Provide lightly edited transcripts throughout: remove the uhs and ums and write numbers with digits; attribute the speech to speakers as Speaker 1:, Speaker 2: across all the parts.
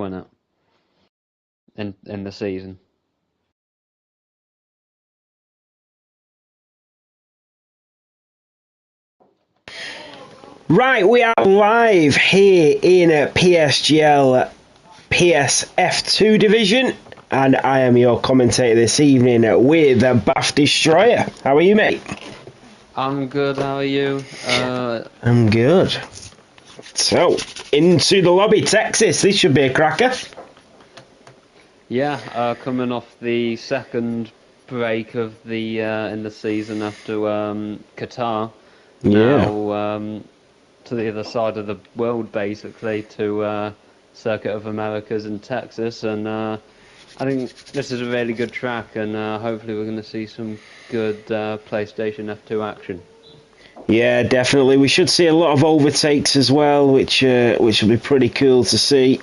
Speaker 1: win it in the season.
Speaker 2: Right, we are live here in PSGL PSF2 division, and I am your commentator this evening with Bath Destroyer. How are you, mate?
Speaker 1: I'm good, how are you?
Speaker 2: I'm good. So, into the lobby, Texas. This should be a cracker.
Speaker 1: Yeah, coming off the second break of the in the season after Qatar.
Speaker 2: Yeah.
Speaker 1: Now to the other side of the world, basically, to Circuit of Americas in Texas, and I think this is a really good track, and hopefully we're going to see some good PlayStation F2 action.
Speaker 2: Yeah, definitely. We should see a lot of overtakes as well, which will be pretty cool to see,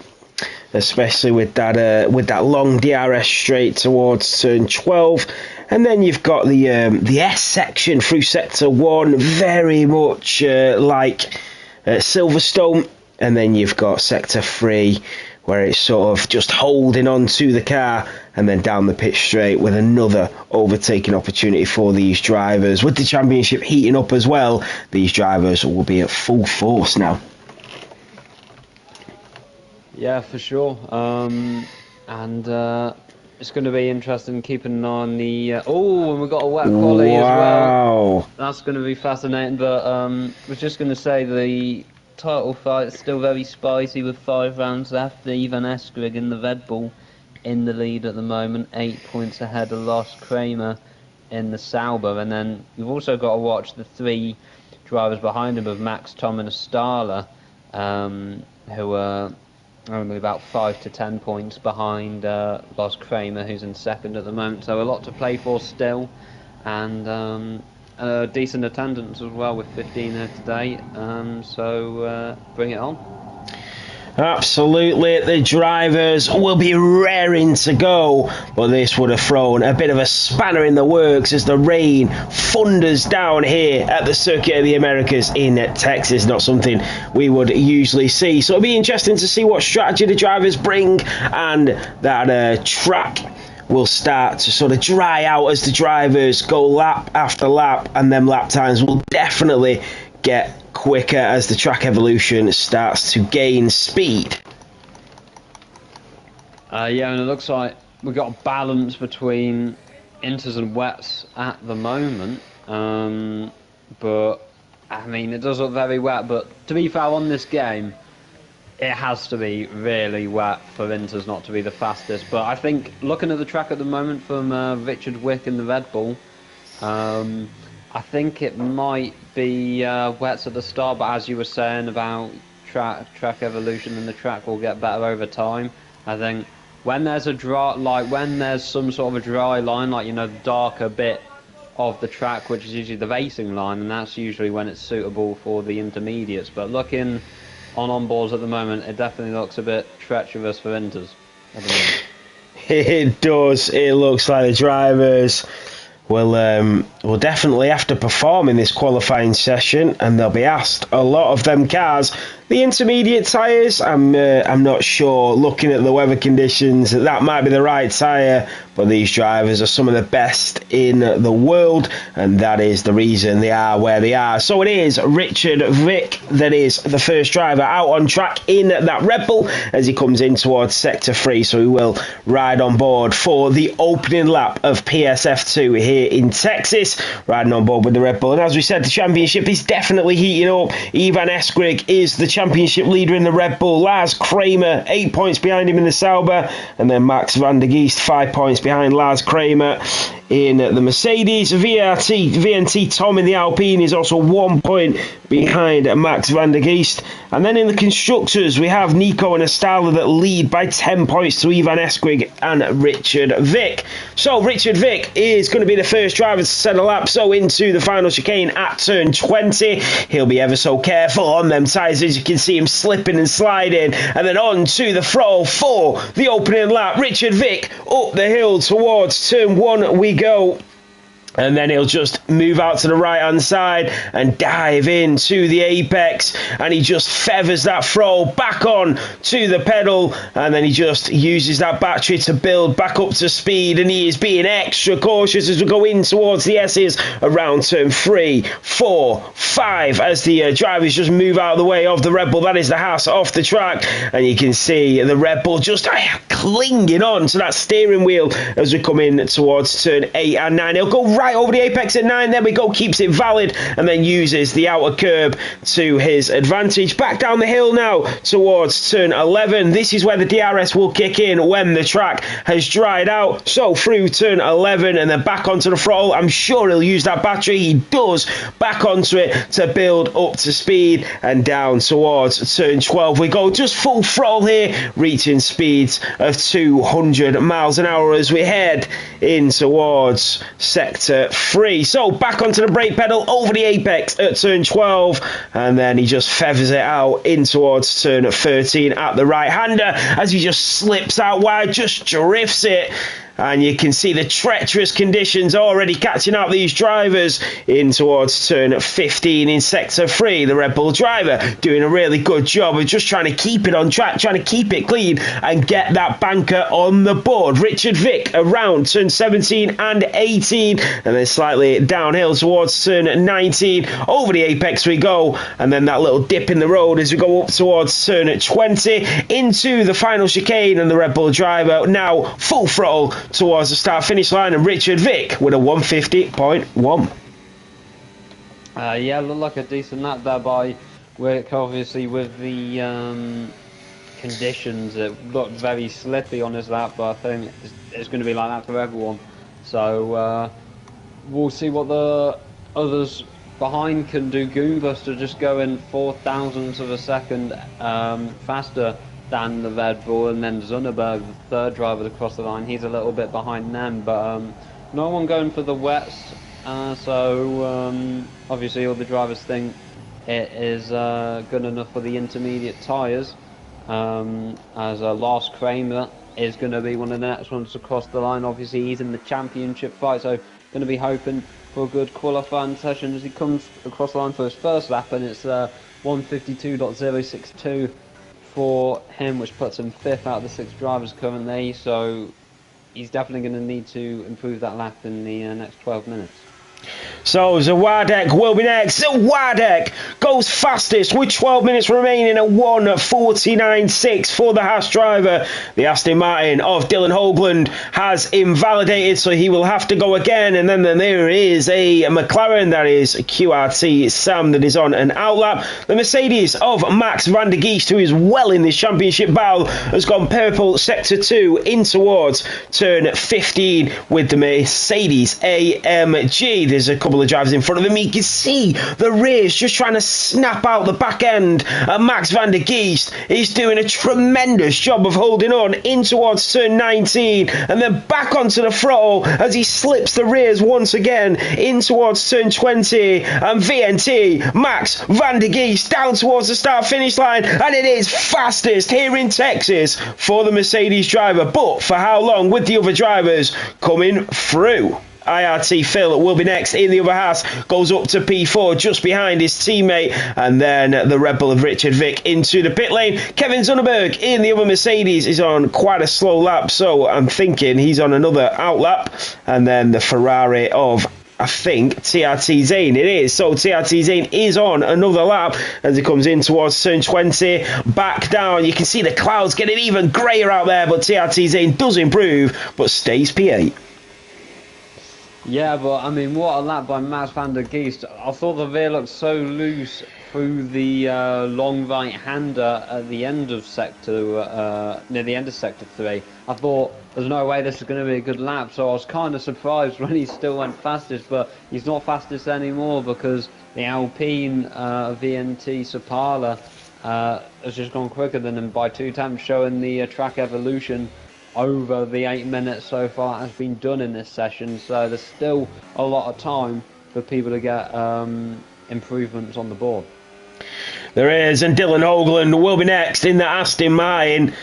Speaker 2: especially with that long DRS straight towards turn 12. And then you've got the S section through sector 1, very much like Silverstone, and then you've got sector 3 where it's sort of just holding on to the car, and then down the pit straight with another overtaking opportunity for these drivers. With the championship heating up as well, these drivers will be at full force now.
Speaker 1: Yeah, for sure. And it's going to be interesting keeping an eye on the... and we've got a wet quality as well. That's going to be fascinating. But I was just going to say the title fight is still very spicy with 5 rounds left. Ivan Eskrig in the Red Bull in the lead at the moment, 8 points ahead of Lars Kramer in the Sauber. And then you've also got to watch the 3 drivers behind him of Max, Tom and Stahler, who are only about 5 to 10 points behind Lars Kramer, who's in second at the moment. So a lot to play for still, and a decent attendance as well with 15 here today. So bring it on.
Speaker 2: Absolutely, the drivers will be raring to go, but this would have thrown a bit of a spanner in the works as the rain thunders down here at the Circuit of the Americas in Texas. Not something we would usually see, so it'll be interesting to see what strategy the drivers bring, and that track will start to sort of dry out as the drivers go lap after lap, and them lap times will definitely get quicker as the track evolution starts to gain speed.
Speaker 1: Yeah, and it looks like we've got a balance between inters and wets at the moment. But I mean, it does look very wet. But to be fair, on this game, it has to be really wet for inters not to be the fastest. But I think looking at the track at the moment from Richard Wick in the Red Bull, I think it might be wets at the start, but as you were saying about track evolution, and the track will get better over time. I think when there's a dry, when there's some sort of a dry line, the darker bit of the track, which is usually the racing line, and that's usually when it's suitable for the intermediates. But looking on boards at the moment, it definitely looks a bit treacherous for inters at the moment.
Speaker 2: It does. It looks like the drivers will definitely have to perform in this qualifying session, and they'll be asked a lot of them cars. The intermediate tyres, I'm not sure. Looking at the weather conditions, that might be the right tyre, but these drivers are some of the best in the world, and that is the reason they are where they are. So it is Richard Vick that is the first driver out on track in that Red Bull as he comes in towards Sector 3, so he will ride on board for the opening lap of PSF2 here in Texas, riding on board with the Red Bull. And as we said, the championship is definitely heating up. Ivan Eskrig is the championship leader in the Red Bull. Lars Kramer 8 points behind him in the Sauber, and then Max van der Geest 5 points behind Lars Kramer in the Mercedes. VNT Tom in the Alpine is also 1 point behind Max van der Geest. And then in the constructors, we have Nico and Astala that lead by 10 points to Ivan Eskrig and Richard Vick. So Richard Vick is going to be the first driver to set a lap, so into the final chicane at turn 20. He'll be ever so careful on them tyres, as you can see him slipping and sliding, and then on to the throttle for the opening lap. Richard Vick up the hill towards turn 1 we go. And then he'll just move out to the right-hand side and dive into the apex. And he just feathers that throw back on to the pedal. And then he just uses that battery to build back up to speed. And he is being extra cautious as we go in towards the S's around turn 3, 4, 5. As the drivers just move out of the way of the Red Bull. That is the Haas off the track. And you can see the Red Bull just clinging on to that steering wheel as we come in towards turn 8 and 9. He'll go right over the apex at 9, there we go, keeps it valid and then uses the outer curb to his advantage. Back down the hill now towards turn 11. This is where the DRS will kick in when the track has dried out. So through turn 11 and then back onto the throttle. I'm sure he'll use that battery. He does, back onto it to build up to speed and down towards turn 12 we go, just full throttle here, reaching speeds of 200 miles an hour as we head in towards sector 3. So back onto the brake pedal over the apex at turn 12 and then he just feathers it out in towards turn 13 at the right hander as he just slips out wide, just drifts it. And you can see the treacherous conditions already catching up these drivers in towards turn 15 in sector 3. The Red Bull driver doing a really good job of just trying to keep it on track, trying to keep it clean and get that banker on the board. Richard Vick around turn 17 and 18 and then slightly downhill towards turn 19. Over the apex we go and then that little dip in the road as we go up towards turn 20 into the final chicane and the Red Bull driver now full throttle towards the start finish line and Richard Vick with a 150.1.
Speaker 1: Yeah, looked like a decent lap there by Wick. Obviously with the conditions, it looked very slippy on his lap, but I think it's going to be like that for everyone. So we'll see what the others behind can do. Goombuster just going 0.004 of a second faster than the Red Bull, and then Zunderberg, the third driver to cross the line, he's a little bit behind them, but no one going for the wets, so obviously all the drivers think it is good enough for the intermediate tyres, as Lars Kramer is going to be one of the next ones to cross the line. Obviously he's in the championship fight, so going to be hoping for a good qualifying session as he comes across the line for his first lap, and it's 152.062 for him, which puts him 5th out of the 6 drivers currently, so he's definitely going to need to improve that lap in the next 12 minutes.
Speaker 2: So Zawadek will be next. Zawadek goes fastest with 12 minutes remaining at 1:49.6 for the Haas driver. The Aston Martin of Dylan Hoagland has invalidated, so he will have to go again. And then there is a McLaren, that is QRT Sam, that is on an outlap. The Mercedes of Max van der Geest, who is well in this championship battle, has gone purple sector 2 in towards turn 15 with the Mercedes AMG. There's a couple of drivers in front of him. You can see the rears just trying to snap out the back end. Max van der Geest is doing a tremendous job of holding on in towards turn 19 and then back onto the throttle as he slips the rears once again in towards turn 20, and VNT Max van der Geest down towards the start finish line, and it is fastest here in Texas for the Mercedes driver, but for how long with the other drivers coming through. IRT Phil will be next in the other Haas, goes up to P4 just behind his teammate, and then the Red Bull of Richard Vick into the pit lane. Kevin Zunderberg in the other Mercedes is on quite a slow lap, so I'm thinking he's on another outlap, and then the Ferrari of, I think, TRT Zane it is. So TRT Zane is on another lap as he comes in towards turn 20. Back down, you can see the clouds getting even greyer out there, but TRT Zane does improve but stays P8.
Speaker 1: Yeah, but I mean, what a lap by Max van der Geest. I thought the rear looked so loose through the long right hander at the end of sector, near the end of sector 3. I thought there's no way this is going to be a good lap, so I was kind of surprised when he still went fastest, but he's not fastest anymore because the Alpine VNT Sapala has just gone quicker than him by 2 times, showing the track evolution over the 8 minutes so far has been done in this session, so there's still a lot of time for people to get improvements on the board.
Speaker 2: There is, and Dylan Hoagland will be next in the Aston Martin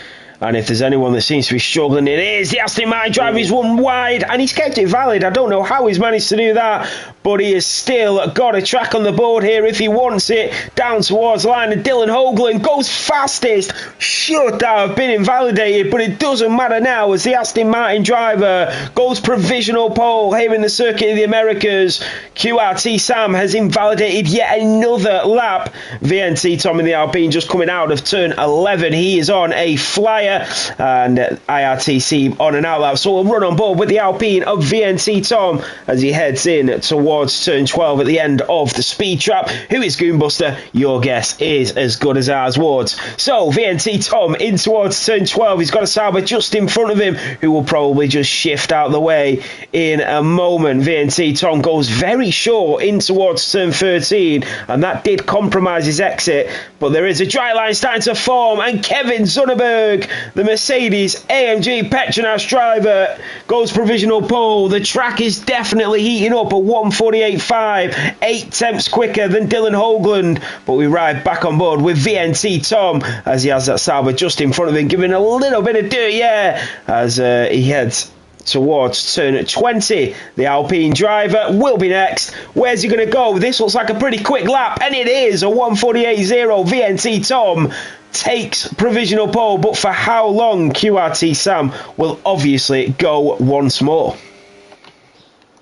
Speaker 2: And if there's anyone that seems to be struggling, it is the Aston Martin driver. He's run wide, and he's kept it valid. I don't know how he's managed to do that, but he has still got a track on the board here if he wants it. Down towards the line, and Dylan Hoagland goes fastest. Should that have been invalidated, but it doesn't matter now as the Aston Martin driver goes provisional pole here in the Circuit of the Americas. QRT Sam has invalidated yet another lap. VNT Tom in the Alpine just coming out of turn 11. He is on a flyer, and IRTC on an out lap. So we'll run on board with the Alpine of VNT Tom as he heads in towards turn 12 at the end of the speed trap. Who is Goonbuster? Your guess is as good as ours, Wards. So VNT Tom in towards turn 12. He's got a Sauber just in front of him, who will probably just shift out the way in a moment. VNT Tom goes very short in towards turn 13, and that did compromise his exit, but there is a dry line starting to form, and Kevin Zunneberg, the Mercedes AMG Petronas driver, goes provisional pole. The track is definitely heating up at 1:48.5, 8 tenths quicker than Dylan Hoagland, but we ride back on board with VNT Tom as he has that Sauber just in front of him, giving a little bit of dirt, as he heads towards turn 20. The Alpine driver will be next. Where's he going to go? This looks like a pretty quick lap, and it is a 1:48.0. VNT Tom takes provisional pole, but for how long? QRT Sam will obviously go once more.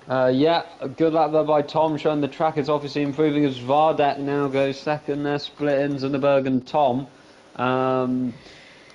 Speaker 1: Yeah, good lap there by Tom, showing the track is obviously improving as Vardek now goes second there, splitting Zunneberg and Tom.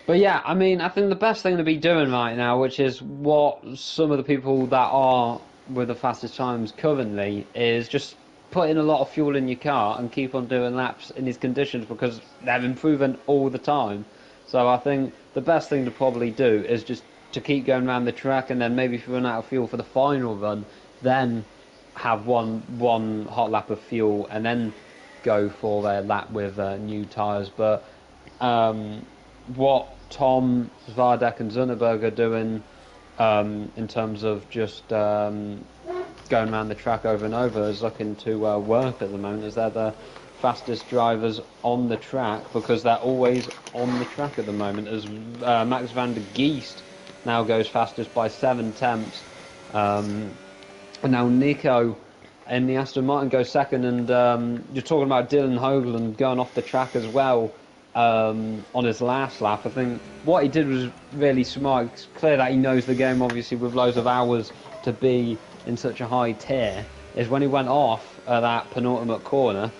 Speaker 1: But yeah, I mean, I think the best thing to be doing right now, which is what some of the people that are with the fastest times currently, is just putting a lot of fuel in your car and keep on doing laps in these conditions, because they're improving all the time. So I think the best thing to probably do is just to keep going around the track, and then maybe if you run out of fuel for the final run, then have one hot lap of fuel and then go for a lap with new tyres. But what Tom, Vardek and Zunneberg are doing in terms of just going around the track over and over is looking to work at the moment, as they're the fastest drivers on the track, because they're always on the track at the moment, as Max van der Geest now goes fastest by 7 tenths. And now Nico in the Aston Martin goes second, and you're talking about Dylan Hoagland going off the track as well on his last lap. I think what he did was really smart. It's clear that he knows the game, obviously, with loads of hours to be in such a high tier, is when he went off at that penultimate corner,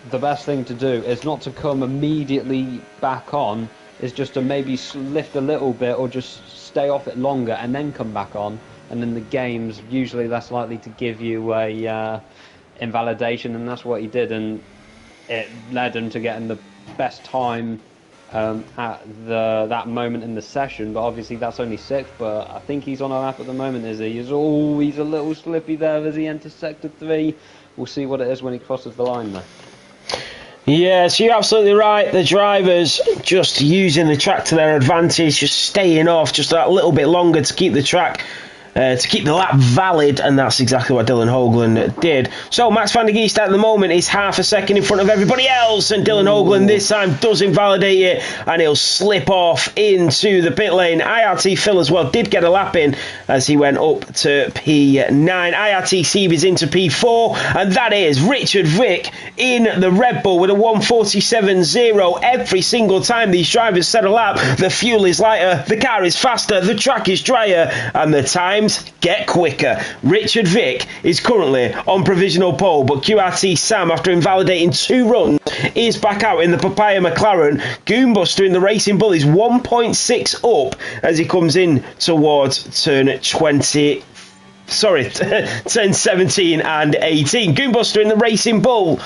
Speaker 1: the best thing to do is not to come immediately back on, is just to maybe lift a little bit or just stay off it longer and then come back on. And then the game's usually less likely to give you a invalidation, and that's what he did, and it led him to getting the best time at that moment in the session. But obviously that's only 6th, but I think he's on a lap at the moment, is he? He's a little slippy there as he enters sector 3. We'll see what it is when he crosses the line there.
Speaker 2: Yes, you're absolutely right. The drivers just using the track to their advantage, just staying off just that little bit longer to keep the track to keep the lap valid, and that's exactly what Dylan Hoagland did. So Max van der Geest at the moment is half a second in front of everybody else, and Dylan Hoagland this time does invalidate it, and he'll slip off into the pit lane. IRT Phil as well did get a lap in as he went up to P9. IRT Steve is into P4, and that is Richard Vick in the Red Bull with a 1:47.0. Every single time these drivers set a lap, the fuel is lighter, the car is faster, the track is drier, and the time get quicker. Richard Vick is currently on provisional pole, but QRT Sam, after invalidating 2 runs, is back out in the Papaya McLaren. Goonbuster in the Racing Bull is 1.6 up as he comes in towards turn 20. Turn 17 and 18. Goonbuster in the Racing Bull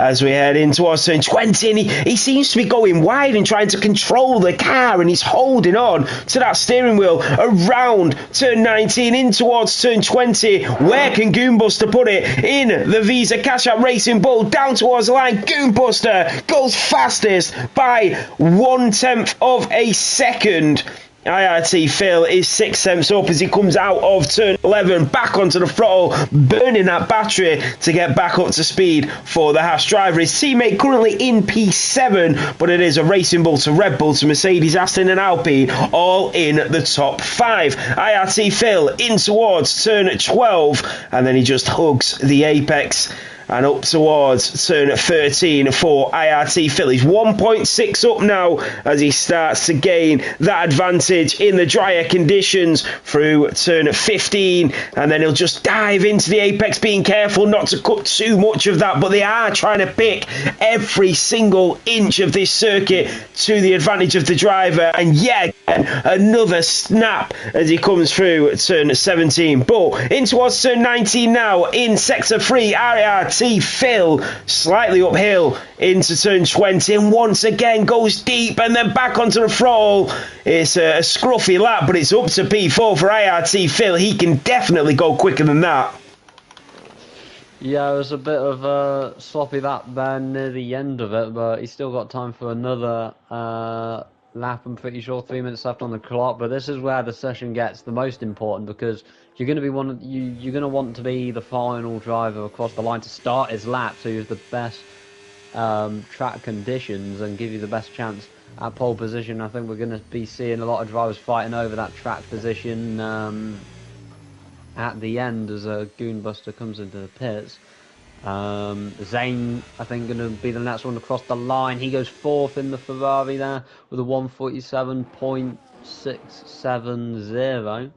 Speaker 2: as we head in towards turn 20, and he seems to be going wide and trying to control the car, and he's holding on to that steering wheel around turn 19 in towards turn 20. Where can Goonbuster put it? In the Visa Cash App Racing Bull, down towards the line. Goonbuster goes fastest by 1/10 of a second. IRT Phil is 6 tenths up as he comes out of turn 11, back onto the throttle, burning that battery to get back up to speed for the Haas driver. His teammate currently in P7, but it is a Racing Bull to Red Bull to Mercedes, Aston and Alpine, all in the top 5. IRT Phil in towards turn 12, and then he just hugs the apex and up towards turn 13 for IRT Phil. He's 1.6 up now as he starts to gain that advantage in the drier conditions through turn 15, and then he'll just dive into the apex, being careful not to cut too much of that, but they are trying to pick every single inch of this circuit to the advantage of the driver, and yet another snap as he comes through turn 17. But in towards turn 19 now in sector 3, IRT Phil slightly uphill into turn 20 and once again goes deep and then back onto the throttle. It's a scruffy lap, but it's up to P4 for IRT Phil. He can definitely go quicker than that.
Speaker 1: Yeah, it was a bit of a sloppy lap there near the end of it, but he's still got time for another lap. I'm pretty sure 3 minutes left on the clock, but this is where the session gets the most important, because you're going to be you're going to want to be the final driver across the line to start his lap, so you have the best track conditions and give you the best chance at pole position. I think we're going to be seeing a lot of drivers fighting over that track position at the end as a Goonbuster comes into the pits. Zane, I think, going to be the next one to cross the line. He goes 4th in the Ferrari there with a 147.670.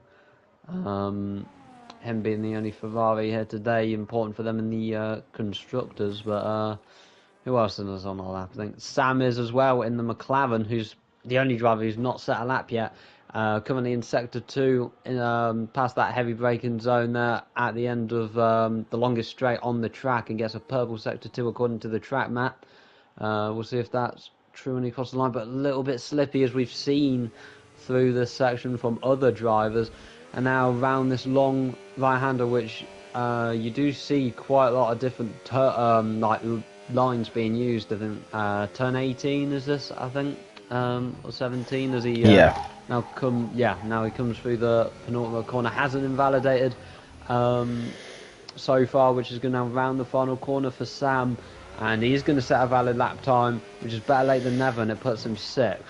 Speaker 1: Him being the only Ferrari here today, important for them in the constructors. But who else is on the lap? I think Sam is as well in the McLaren, who's the only driver who's not set a lap yet. Currently in sector 2, past that heavy braking zone there at the end of the longest straight on the track, and gets a purple sector 2 according to the track map. We'll see if that's true when he crosses the line, but a little bit slippy as we've seen through this section from other drivers. And now around this long right-hander, which you do see quite a lot of different like lines being used. I think turn 18 is this, I think, or 17 as he now he comes through the penultimate corner. Hasn't invalidated so far, which is going to round the final corner for Sam, and he's going to set a valid lap time, which is better late than never, and it puts him 6th.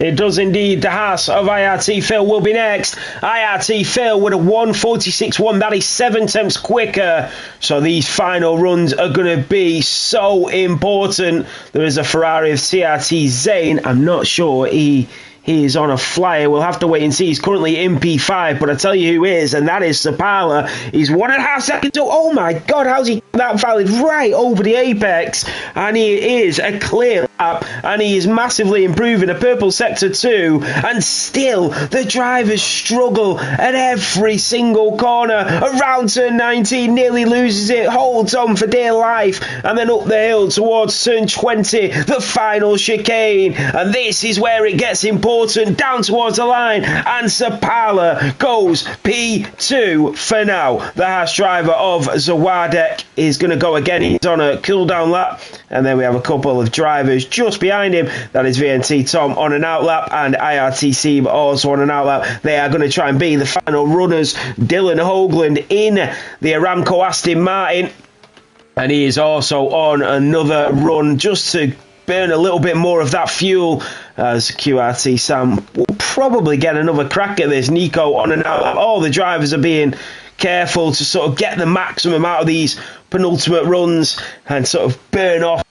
Speaker 2: It does indeed. The Haas of IRT Phil will be next. IRT Phil with a 1:46.1. That is 7 tenths quicker. So these final runs are going to be so important. There is a Ferrari of CRT Zane. I'm not sure he is on a flyer. We'll have to wait and see. He's currently in P5, but I tell you who is, and that is Sapala. He's 1.5 seconds. Oh my God, how's he that valid right over the apex? And he is a clear lap, and he is massively improving. A purple sector 2, and still the drivers struggle at every single corner. Around turn 19, nearly loses it, holds on for dear life, and then up the hill towards turn 20, the final chicane. And this is where it gets important. Down towards the line, and Sapala goes P2 for now. The Haas driver of Zawadek is going to go again. He's on a cool down lap, and then we have a couple of drivers just behind him. That is VNT Tom on an outlap, and IRTC also on an outlap. They are going to try and be the final runners. Dylan Hoagland in the Aramco Aston Martin, and he is also on another run just to burn a little bit more of that fuel, as QRT Sam will probably get another crack at this. Nico on and out. All the drivers are being careful to sort of get the maximum out of these penultimate runs and sort of burn off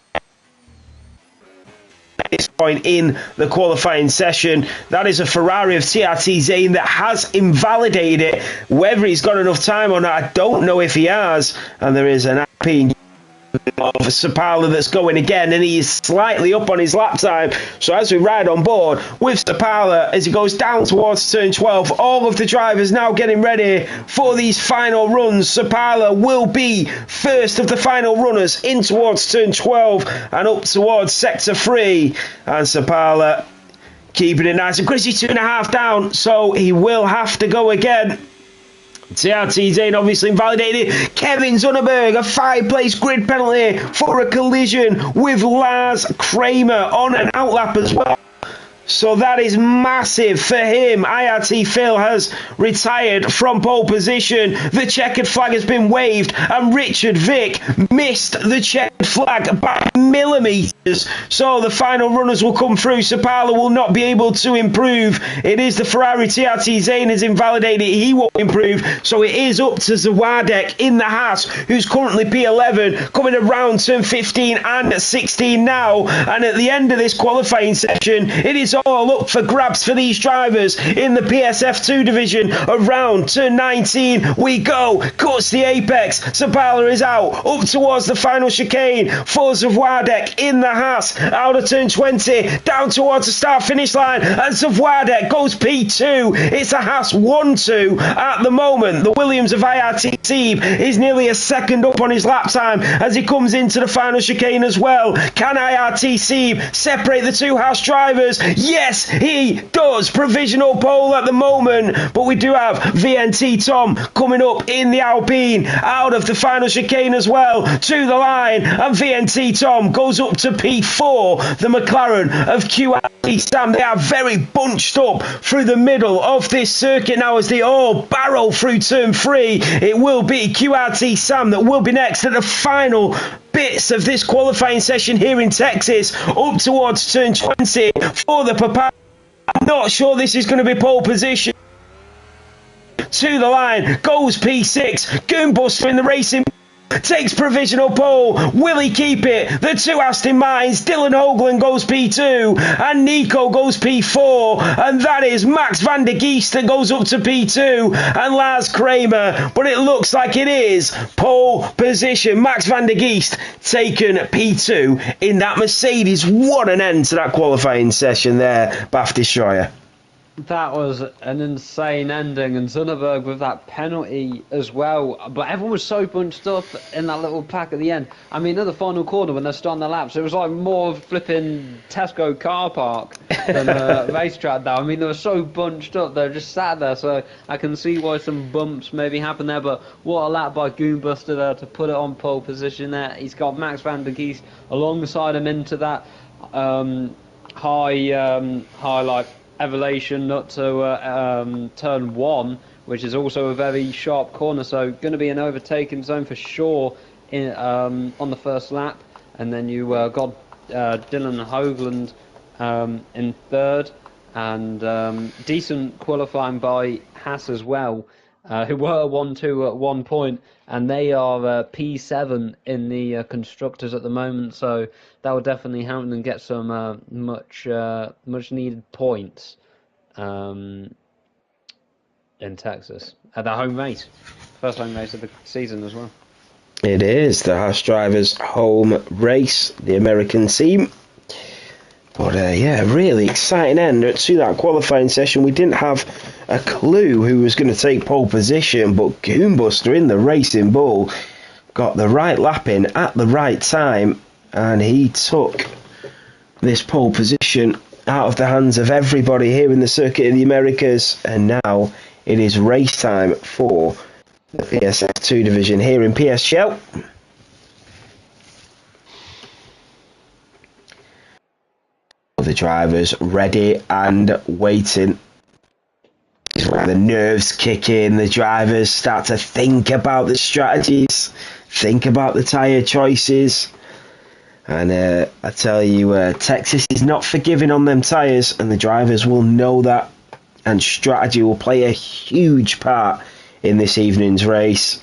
Speaker 2: at this point in the qualifying session. That is a Ferrari of TRT Zane that has invalidated it. Whether he's got enough time or not, I don't know if he has. And there is an Alpine of Sapala that's going again, and he is slightly up on his lap time. So as we ride on board with Sapala as he goes down towards turn 12, all of the drivers now getting ready for these final runs. Sapala will be first of the final runners in towards turn 12 and up towards sector 3, and Sapala keeping it nice and crisp. 2.5 down, so he will have to go again. TRT Zane obviously invalidated. Kevin Zunneberg, a 5-place grid penalty for a collision with Lars Kramer on an outlap as well. So that is massive for him. IRT Phil has retired from pole position. The checkered flag has been waved, and Richard Vick missed the checkered flag by millimetres. So the final runners will come through. Sapala will not be able to improve. It is the Ferrari TRT. Zane has invalidated. He won't improve. So it is up to Zawadek in the Haas, who's currently P11, coming around turn 15 and 16 now. And at the end of this qualifying session, it is all up for grabs for these drivers in the PSF2 division. Around turn 19 we go. Cuts the apex. Sapala is out. Up towards the final chicane for Zawadek in the Haas. Out of turn 20. Down towards the start-finish line. And Zawadek goes P2. It's a Haas 1-2 at the moment. The Williams of IRT team is nearly a second up on his lap time as he comes into the final chicane as well. Can IRT team separate the two Haas drivers? Yes, he does. Provisional pole at the moment, but we do have VNT Tom coming up in the Alpine out of the final chicane as well to the line, and VNT Tom goes up to P4. The McLaren of QRT Sam, they are very bunched up through the middle of this circuit now as they all barrel through turn 3. It will be QRT Sam that will be next at the final bits of this qualifying session here in Texas, up towards turn 20 for the Papa. I'm not sure this is going to be pole position. To the line goes P6. Goonbuster in the racing takes provisional pole. Will he keep it? The two Aston Martins. Dylan Hoagland goes P2 and Nico goes P4, and that is Max van der Geest that goes up to P2 and Lars Kramer, but it looks like it is pole position. Max van der Geest taken P2 in that Mercedes. What an end to that qualifying session there, Bath Destroyer.
Speaker 1: That was an insane ending, and Zunderberg with that penalty as well. But everyone was so bunched up in that little pack at the end. I mean, at the final corner when they're starting the laps, it was like more of flipping Tesco car park than a racetrack now. I mean, they were so bunched up, they were just sat there, so I can see why some bumps maybe happened there. But what a lap by Goonbuster there to put it on pole position there. He's got Max van der Geest alongside him into that high like elevation up to turn 1, which is also a very sharp corner, so going to be an overtaking zone for sure in, on the first lap. And then you got Dylan Hoagland in third, and decent qualifying by Haas as well, who were 1-2 at one point, and they are P7 in the constructors at the moment, so that will definitely help them get some much needed points in Texas at their home race, first home race of the season as well.
Speaker 2: It is the Haas drivers' home race, the American team. But yeah, really exciting end to that qualifying session. We didn't have a clue who was going to take pole position, but Goonbuster in the Racing Bull got the right lap in at the right time, and he took this pole position out of the hands of everybody here in the Circuit of the Americas, and now it is race time for the PSF2 division here in PSGL. The drivers ready and waiting. This is where the nerves kick in. The drivers start to think about the strategies, think about the tyre choices. And I tell you, Texas is not forgiving on them tyres, and the drivers will know that. And strategy will play a huge part in this evening's race.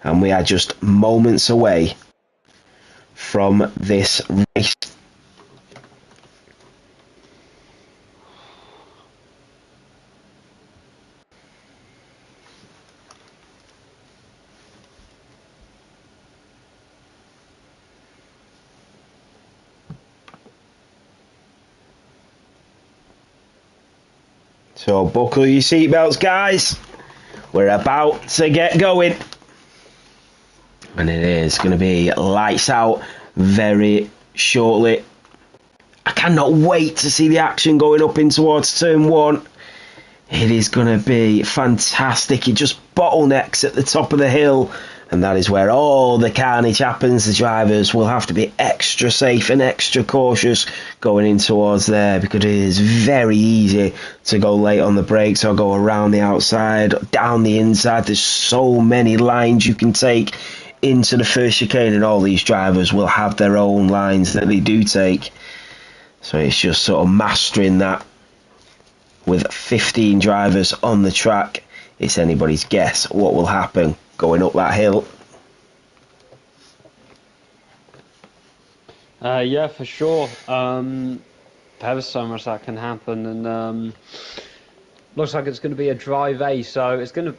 Speaker 2: And we are just moments away from this race. So buckle your seatbelts, guys. We're about to get going. And it is going to be lights out very shortly. I cannot wait to see the action going up in towards turn 1. It is going to be fantastic. It just bottlenecks at the top of the hill. And that is where all the carnage happens. The drivers will have to be extra safe and extra cautious going in towards there, because it is very easy to go late on the brakes or go around the outside, down the inside. There's so many lines you can take into the first chicane, and all these drivers will have their own lines that they do take. So it's just sort of mastering that. With 15 drivers on the track, it's anybody's guess what will happen going up that hill.
Speaker 1: Yeah, for sure. There's so much that can happen, and looks like it's going to be a dry race, so it's going to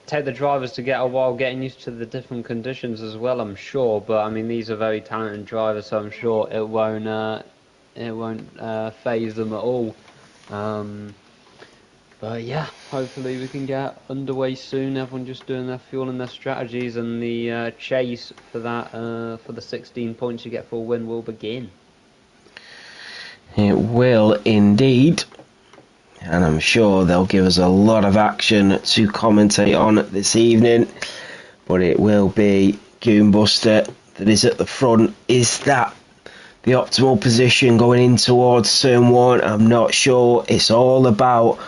Speaker 1: take the drivers to get a while getting used to the different conditions as well, I'm sure. But I mean, these are very talented drivers, so I'm sure it won't phase them at all. But yeah, hopefully we can get underway soon. Everyone just doing their fuel and their strategies, and the chase for that for the 16 points you get for a win will begin.
Speaker 2: It will indeed, and I'm sure they'll give us a lot of action to commentate on this evening. But it will be Goonbuster that is at the front. Is that the optimal position going in towards turn 1? I'm not sure. It's all about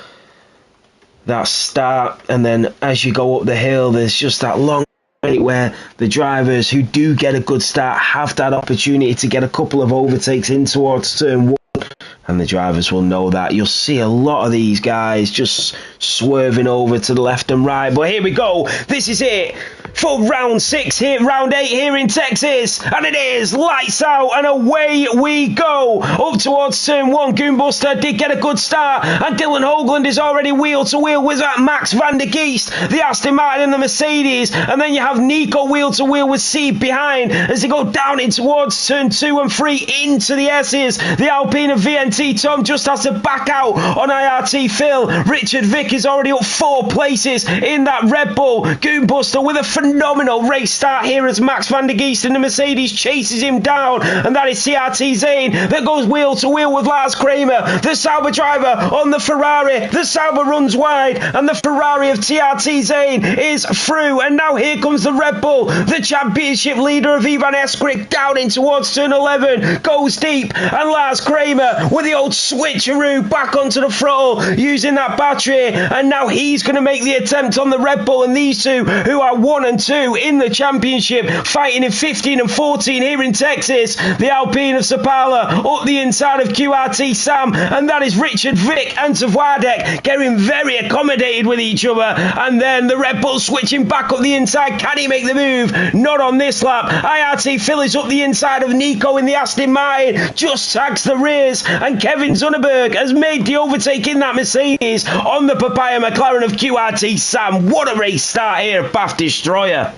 Speaker 2: that start, and then as you go up the hill, there's just that long wait where the drivers who do get a good start have that opportunity to get a couple of overtakes in towards turn 1, and the drivers will know that. You'll see a lot of these guys just swerving over to the left and right. But here we go, this is it for round 6 here, round 8 here in Texas, and it is lights out and away we go up towards turn 1. Goonbuster did get a good start, and Dylan Hoagland is already wheel to wheel with that Max van der Geest, the Aston Martin and the Mercedes, and then you have Nico wheel to wheel with Sieb behind as they go down in towards turn 2 and 3 into the S's. The Alpine of VNT Tom just has to back out on IRT Phil. Richard Vick is already up 4 places in that Red Bull. Goonbuster with a phenomenal race start here as Max van der Geest in the Mercedes chases him down, and that is CRT Zane that goes wheel to wheel with Lars Kramer, the Sauber driver on the Ferrari. The Sauber runs wide, and the Ferrari of TRT Zane is through, and now here comes the Red Bull, the championship leader of Ivan Eskrik, down in towards turn 11, goes deep, and Lars Kramer with the old switcheroo back onto the throttle using that battery, and now he's going to make the attempt on the Red Bull, and these two who are 1 and 2 in the championship fighting in 15 and 14 here in Texas. The Alpine of Sapala up the inside of QRT Sam, and that is Richard Vick and Tavwadek getting very accommodated with each other, and then the Red Bull switching back up the inside. Can he make the move? Not on this lap. IRT Phil is up the inside of Nico in the Aston Martin, just tags the rears, and Kevin Zunneberg has made the overtake in that Mercedes on the Papaya McLaren of QRT Sam. What a race start here, Bath Destroyer.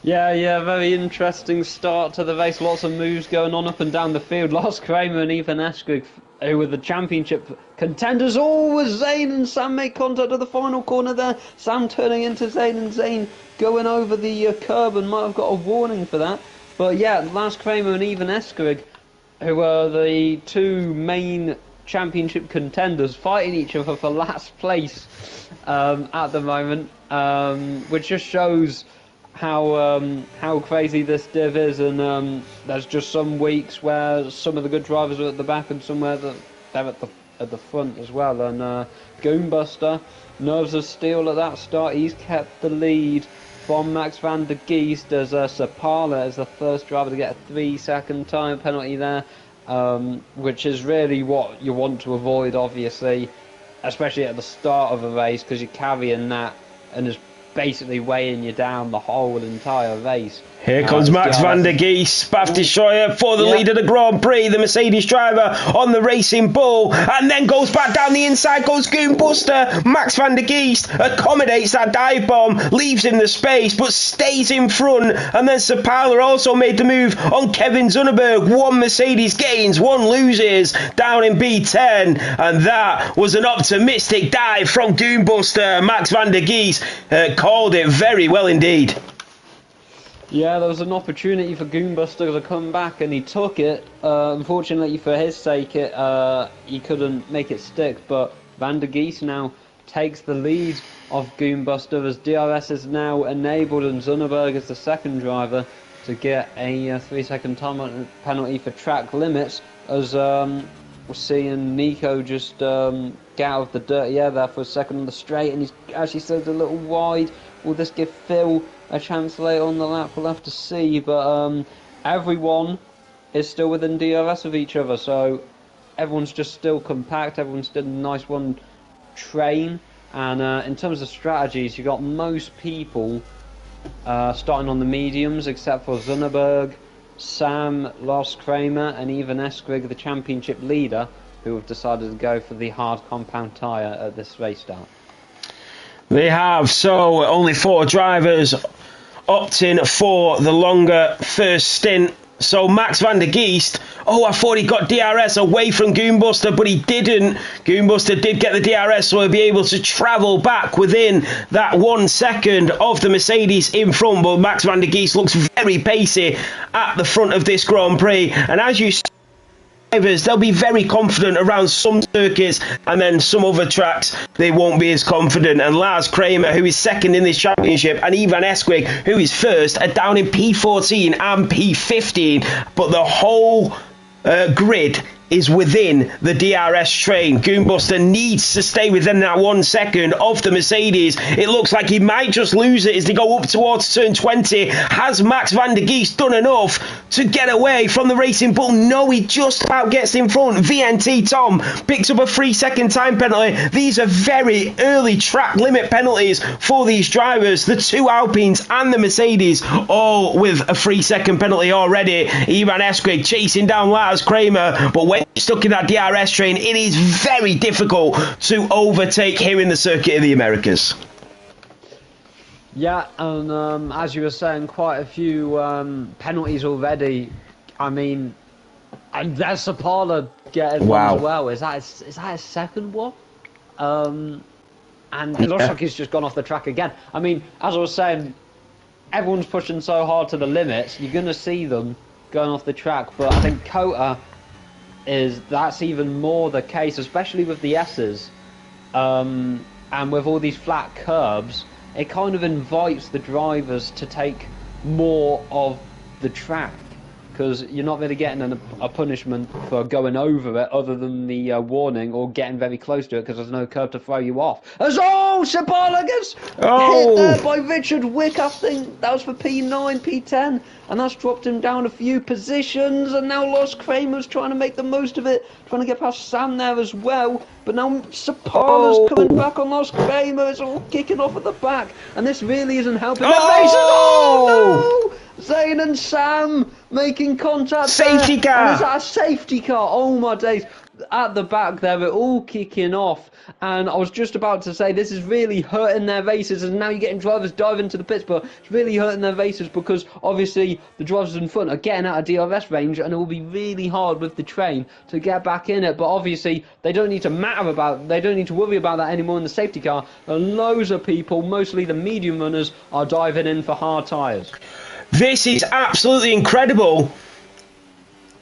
Speaker 1: Yeah, very interesting start to the race. Lots of moves going on up and down the field. Lars Kramer and Ivan Eskrig, who were the championship contenders. Was Zane and Sam make contact at the final corner there. Sam turning into Zane, and Zane going over the curb, and might have got a warning for that. But yeah, Lars Kramer and Ivan Eskrig, who were the two main championship contenders, fighting each other for last place at the moment, which just shows how crazy this div is, and there's just some weeks where some of the good drivers are at the back and somewhere that they're at the front as well. And Goonbuster, nerves of steel at that start. He's kept the lead from Max van der Geest as Sapala is the first driver to get a 3-second time penalty there, which is really what you want to avoid, obviously, especially at the start of a race, because you're carrying that and is basically weighing you down the whole entire race.
Speaker 2: Here comes Max van der Geest, Bath Destroyer for the lead of the Grand Prix, the Mercedes driver on the Racing Bull, and then goes back down the inside, goes Goonbuster. Max van der Geest accommodates that dive bomb, leaves him the space, but stays in front, and then Sapala also made the move on Kevin Zunneberg. 1 Mercedes gains, 1 loses, down in B10, and that was an optimistic dive from Goonbuster. Max van der Geest called it very well indeed.
Speaker 1: Yeah, there was an opportunity for Goonbuster to come back, and he took it. Unfortunately for his sake, he couldn't make it stick. But Van der Geest now takes the lead of Goonbuster as DRS is now enabled and Zunneberg is the second driver to get a 3-second time penalty for track limits, as we're seeing Nico just get out of the dirty air there for a second on the straight, and he's actually slid a little wide. Will this give Phil a chance later on the lap? We'll have to see, but everyone is still within DRS of each other, so everyone's just still compact, everyone's still a nice one train. And in terms of strategies, you've got most people starting on the mediums, except for Zunneberg, Sam, Lars Kramer, and even Eskrig, the championship leader, who have decided to go for the hard compound tyre at this race start.
Speaker 2: They have, so only 4 drivers opting for the longer first stint. So Max van der Geest, I thought he got DRS away from Goonbuster, but he didn't. Goonbuster did get the DRS, so he'll be able to travel back within that 1 second of the Mercedes in front. But Max van der Geest looks very pacey at the front of this Grand Prix. And as you they'll be very confident around some circuits, and then some other tracks they won't be as confident. And Lars Kramer, who is second in this championship, and Ivan Eskrig, who is first, are down in P14 and P15, but the whole grid is within the DRS train. Goonbuster needs to stay within that 1 second of the Mercedes. It looks like he might just lose it as they go up towards turn 20. Has Max van der Geest done enough to get away from the Racing Bull? No, he just about gets in front. VNT Tom picks up a 3-second time penalty. These are very early track limit penalties for these drivers. The 2 Alpines and the Mercedes all with a 3-second penalty already. Ivan Eskrig chasing down Lars Kramer, but when you're stuck in that DRS train, it is very difficult to overtake here in the Circuit of the Americas.
Speaker 1: Yeah, and as you were saying, quite a few penalties already. I mean, and there's Sapala getting one as well. Is that a second one? And it looks like he's just gone off the track again. I mean, as I was saying, everyone's pushing so hard to the limits, you're going to see them going off the track. But I think Kota that's even more the case, especially with the S's, and with all these flat curbs. It kind of invites the drivers to take more of the track, because you're not really getting a punishment for going over it other than the warning or getting very close to it, because there's no curb to throw you off. As Sabala gets hit there by Richard Wick. I think that was for P9, P10, and that's dropped him down a few positions. And now Lars Kramer's trying to make the most of it, trying to get past Sam there as well. But now Sapala's coming back on Lars Kramer. It's all kicking off at the back, and this really isn't helping. Oh no! Zane and Sam making contact.
Speaker 2: Safety car!
Speaker 1: And is that a safety car? Oh my days. At the back there, we're all kicking off. And I was just about to say, this is really hurting their races. And now you're getting drivers diving into the pits, but it's really hurting their races, because obviously the drivers in front are getting out of DRS range, and it will be really hard with the train to get back in it. But obviously they don't need to worry about that anymore in the safety car. And loads of people, mostly the medium runners, are diving in for hard tyres.
Speaker 2: This is absolutely incredible.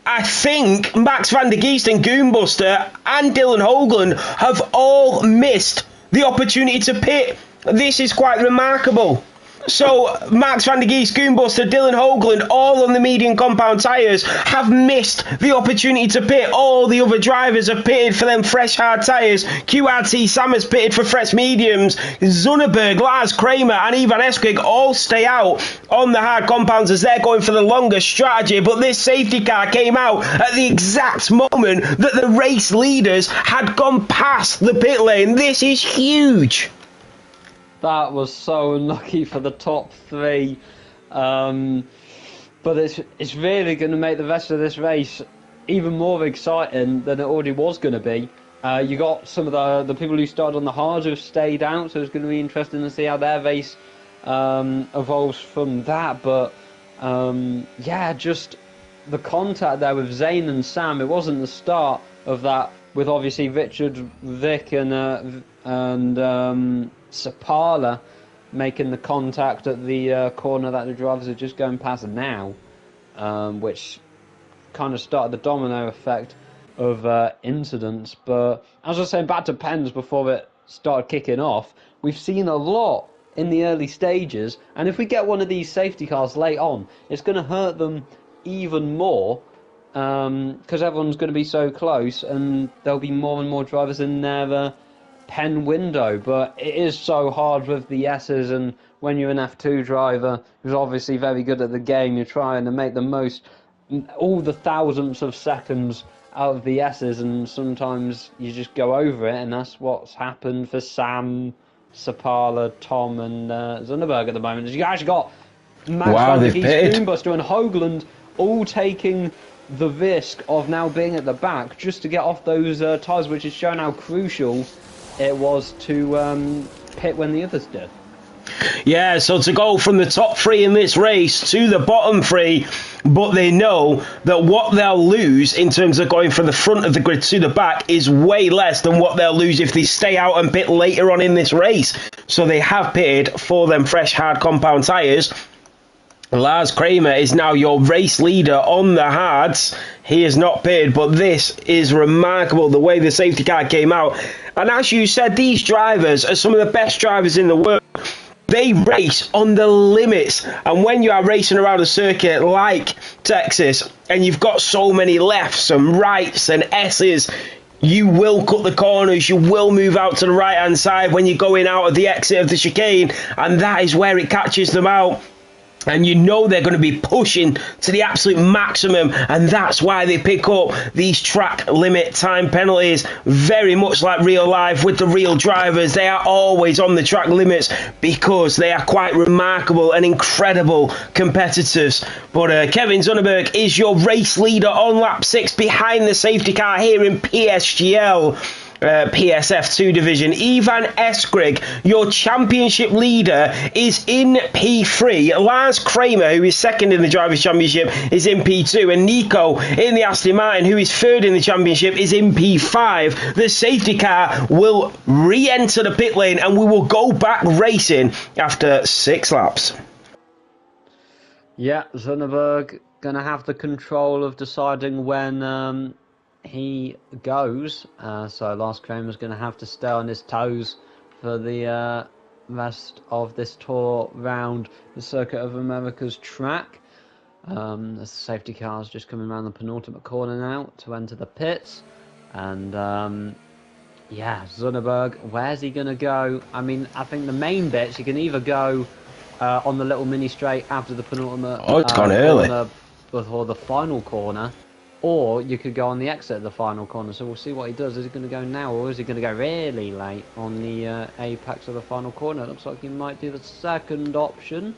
Speaker 2: I think Max van der Geest and Goonbuster and Dylan Hoagland have all missed the opportunity to pit. This is quite remarkable. So Max van der Geest, Goonbuster, Dylan Hoagland, all on the medium compound tyres, have missed the opportunity to pit. All the other drivers have pitted for them fresh hard tyres. QRT Sam has pitted for fresh mediums. Zunneberg, Lars Kramer and Ivan Eskrig all stay out on the hard compounds as they're going for the longer strategy. But this safety car came out at the exact moment that the race leaders had gone past the pit lane. This is huge.
Speaker 1: That was so unlucky for the top 3, but it's really going to make the rest of this race even more exciting than it already was going to be. You got some of the people who started on the hards who have stayed out, so it's going to be interesting to see how their race evolves from that. But yeah, just the contact there with Zane and Sam, it wasn't the start of that, with obviously Richard, Vic and Sapala making the contact at the corner that the drivers are just going past now, which kind of started the domino effect of incidents. But as I was saying, back to Pens before it started kicking off, we've seen a lot in the early stages, and if we get one of these safety cars late on, it's going to hurt them even more, because everyone's going to be so close, and there'll be more and more drivers in their pen window. But it is so hard with the S's, and when you're an F2 driver who's obviously very good at the game, you're trying to make the most, all the thousandths of seconds out of the S's, and sometimes you just go over it, and that's what's happened for Sam, Sapala, Tom, and Zunderberg at the moment. You actually got Max van der Geest, Goonbuster, and Hoagland all taking the risk of now being at the back just to get off those tyres, which is showing how crucial it was to pit when the others did.
Speaker 2: Yeah, so to go from the top three in this race to the bottom three, but they know that what they'll lose in terms of going from the front of the grid to the back is way less than what they'll lose if they stay out and pit later on in this race. So they have pitted for them fresh hard compound tyres. Lars Kramer is now your race leader on the hards. He is not pitted, but this is remarkable, the way the safety car came out. And as you said, these drivers are some of the best drivers in the world. They race on the limits, and when you are racing around a circuit like Texas, and you've got so many lefts and rights and S's, you will cut the corners, you will move out to the right hand side when you're going out of the exit of the chicane, and that is where it catches them out. And you know they're going to be pushing to the absolute maximum, and that's why they pick up these track limit time penalties. Very much like real life with the real drivers, they are always on the track limits because they are quite remarkable and incredible competitors. But Kevin Zunderberg is your race leader on lap 6 behind the safety car here in PSGL. PSF2 division. Ivan Eskrig, your championship leader, is in P3. Lars Kramer, who is second in the Drivers' Championship, is in P2. And Nico in the Aston Martin, who is third in the championship, is in P5. The safety car will re-enter the pit lane and we will go back racing after 6 laps.
Speaker 1: Yeah, Zunderberg going to have the control of deciding when he goes, so Lars Kramer's going to have to stay on his toes for the rest of this tour round the Circuit of America's track. As the safety car is just coming around the penultimate corner now to enter the pits, and yeah, Zunderberg, where's he going to go? I mean, I think the main bits you can either go on the little mini straight after the penultimate.
Speaker 2: Oh, it's gone early.
Speaker 1: Before the final corner. Or you could go on the exit of the final corner. So we'll see what he does. Is he going to go now, or is he going to go really late on the apex of the final corner? It looks like he might do the second option.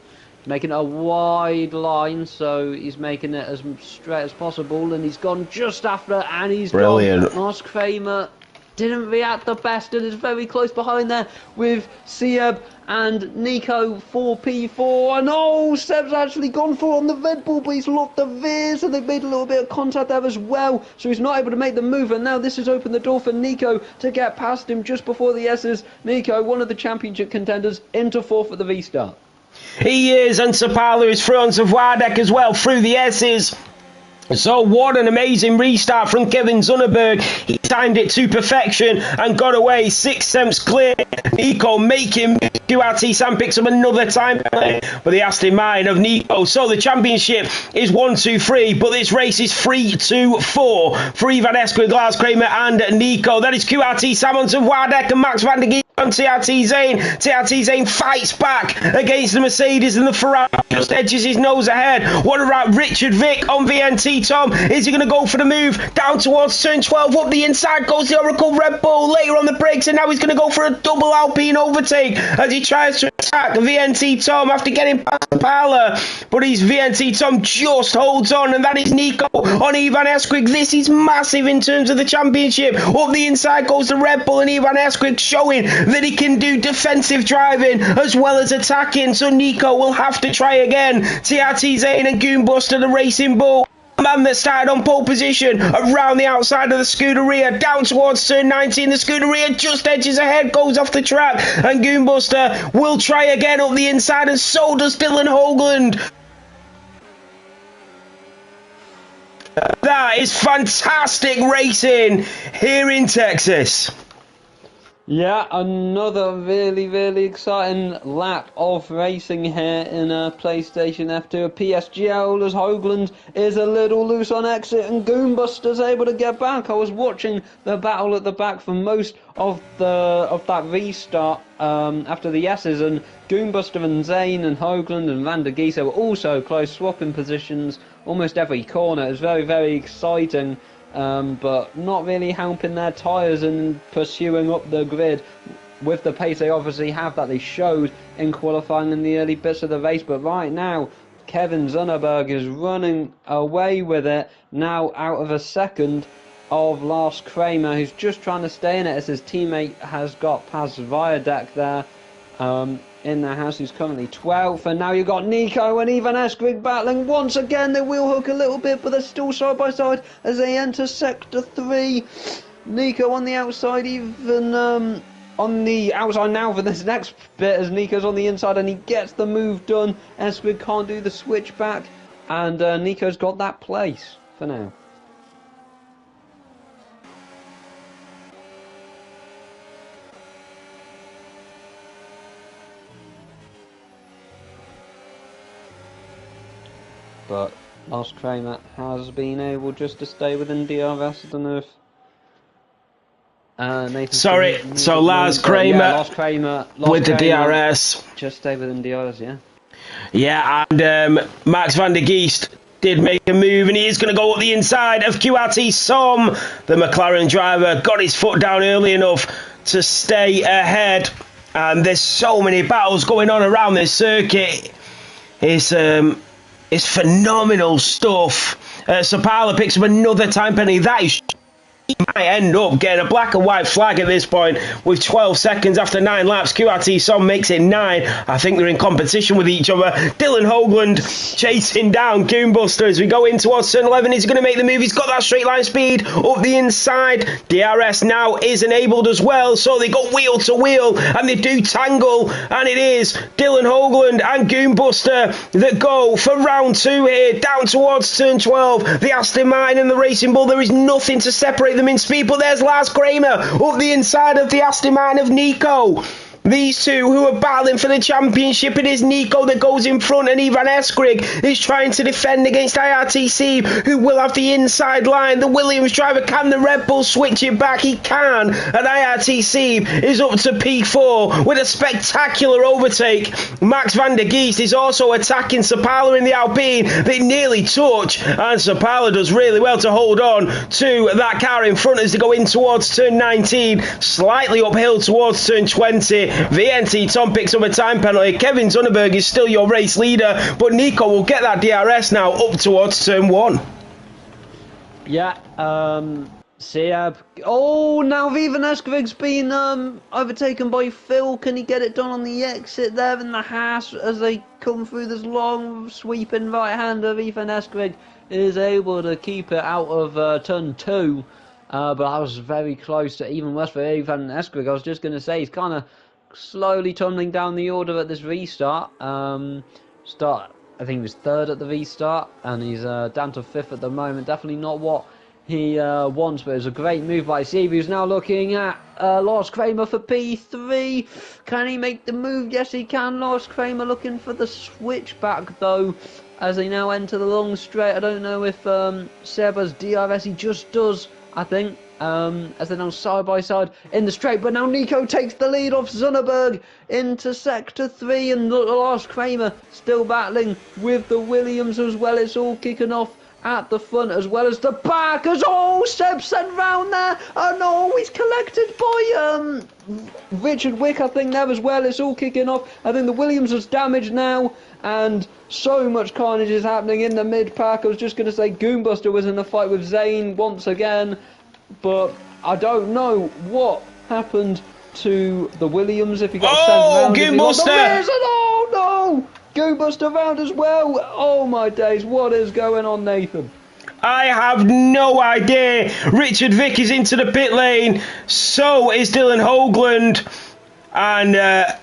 Speaker 1: Making it a wide line, so he's making it as straight as possible. And he's gone just after, and he's
Speaker 2: brilliant.
Speaker 1: Gone. Lars Kramer didn't react the best and is very close behind there with Seb and Nico for P4. And oh, Seb's actually gone for on the Red Bull, but he's locked the rear, so they've made a little bit of contact there as well, so he's not able to make the move. And now this has opened the door for Nico to get past him just before the S's. Nico, one of the championship contenders, into 4th at the restart.
Speaker 2: He is, and Sapala is through on Wardek as well through the S's. So what an amazing restart from Kevin Zunderberg. He timed it to perfection and got away 6 tenths clear. Nico making QRT Sam picks up another time for the Aston Martin of Nico. So the championship is 1, 2, 3, but this race is 3, 2, 4 for Ivan Eskrig, Lars Kramer and Nico. That is QRT Sam onto Wardek and Max van der Geest on TRT Zane. TRT Zane fights back against the Mercedes and the Ferrari, just edges his nose ahead. What about Richard Vick on VNT Tom? Is he going to go for the move down towards turn 12? Up the inside goes the Oracle Red Bull, later on the brakes, and now he's going to go for a double Alpine overtake as he tries to attack VNT Tom after getting past Parler, but his VNT Tom just holds on, and that is Nico on Ivan Eskrig. This is massive in terms of the championship. Up the inside goes the Red Bull, and Ivan Eskrig showing that he can do defensive driving as well as attacking, so Nico will have to try again. TRT Zane and Goonbuster, the Racing Bull, man that started on pole position around the outside of the Scuderia down towards turn 19. The Scuderia just edges ahead, goes off the track, and Goonbuster will try again up the inside, and so does Dylan Hoagland. That is fantastic racing here in Texas.
Speaker 1: Yeah, another really, really exciting lap of racing here in a PlayStation F2. PSGL as Hoagland is a little loose on exit and Goombuster's able to get back. I was watching the battle at the back for most of that restart after the S's, and Goombuster and Zane and Hoagland and Van der Giese were also close, swapping positions almost every corner. It was very, very exciting. But not really helping their tyres and pursuing up the grid with the pace they obviously have that they showed in qualifying in the early bits of the race. But right now, Kevin Zunneberg is running away with it, now out of a second of Lars Kramer, who's just trying to stay in it as his teammate has got past Viaduct there. In the house, who's currently 12th, and now you've got Nico and Ivan Eskrig battling once again. They wheel hook a little bit, but they're still side by side as they enter sector 3. Nico on the outside, even on the outside now for this next bit, as Nico's on the inside and he gets the move done. Eskrig can't do the switch back, and Nico's got that place for now. But Lars Kramer has been able just to stay within DRS. I don't know if Nathan.
Speaker 2: Sorry, so Lars Kramer,
Speaker 1: yeah, Lars Kramer
Speaker 2: with the DRS.
Speaker 1: Just stay within DRS, yeah.
Speaker 2: Yeah, and Max van der Geest did make a move, and he is going to go up the inside of QRT Som. The McLaren driver got his foot down early enough to stay ahead. And there's so many battles going on around this circuit. It's phenomenal stuff. Sapala picks up another time penalty. That is... He might end up getting a black and white flag at this point with 12 seconds after 9 laps. QRT Som makes it 9. I think they're in competition with each other. Dylan Hoagland chasing down Goombuster as we go in towards turn 11. He's going to make the move. He's got that straight line speed up the inside. DRS now is enabled as well, so they go wheel to wheel and they do tangle, and it is Dylan Hoagland and Goombuster that go for round 2 here, down towards turn 12. The Aston Martin and the Racing Bull, there is nothing to separate them in speed, but there's Lars Kramer up the inside of the Aston Martin of Nico. These two who are battling for the championship. It is Nico that goes in front, and Ivan Eskrig is trying to defend against IRTC, who will have the inside line. The Williams driver, can the Red Bull switch it back? He can, and IRTC is up to P4 with a spectacular overtake. Max van der Geest is also attacking Sapala in the Alpine. They nearly touch, and Sapala does really well to hold on to that car in front as they go in towards turn 19, slightly uphill towards turn 20. VNT Tom picks up a time penalty. Kevin Zunneberg is still your race leader, but Nico will get that DRS now up towards turn 1.
Speaker 1: Yeah, Seab. Oh, now Vivan Eskrig's been overtaken by Phil. Can he get it done on the exit there in the Haas as they come through this long sweeping right hander? Vivan Eskrig is able to keep it out of turn 2. But I was very close to even worse for Ivan Eskrig. I was just going to say he's kind of slowly tumbling down the order at this restart. I think he was 3rd at the restart, and he's down to 5th at the moment. Definitely not what he wants, but it was a great move by Steve, who's now looking at Lars Kramer for P3. Can he make the move? Yes, he can. Lars Kramer looking for the switchback, though, as they now enter the long straight. I don't know if Seba's DRS, he just does, I think, as they're now side by side in the straight. But now Nico takes the lead off Zunneberg into sector 3, and Lars Kramer still battling with the Williams as well. It's all kicking off at the front as well as the back, as Seb sent round there, and he's collected by Richard Wick, I think, there as well. It's all kicking off. I think the Williams is damaged now, and so much carnage is happening in the mid-pack. I was just going to say Goombuster was in the fight with Zane once again, but I don't know what happened to the Williams, if he got sent round.
Speaker 2: Goombuster!
Speaker 1: Oh no! Goombuster round as well. Oh my days, what is going on, Nathan?
Speaker 2: I have no idea. Richard Vick is into the pit lane. So is Dylan Hoagland. And a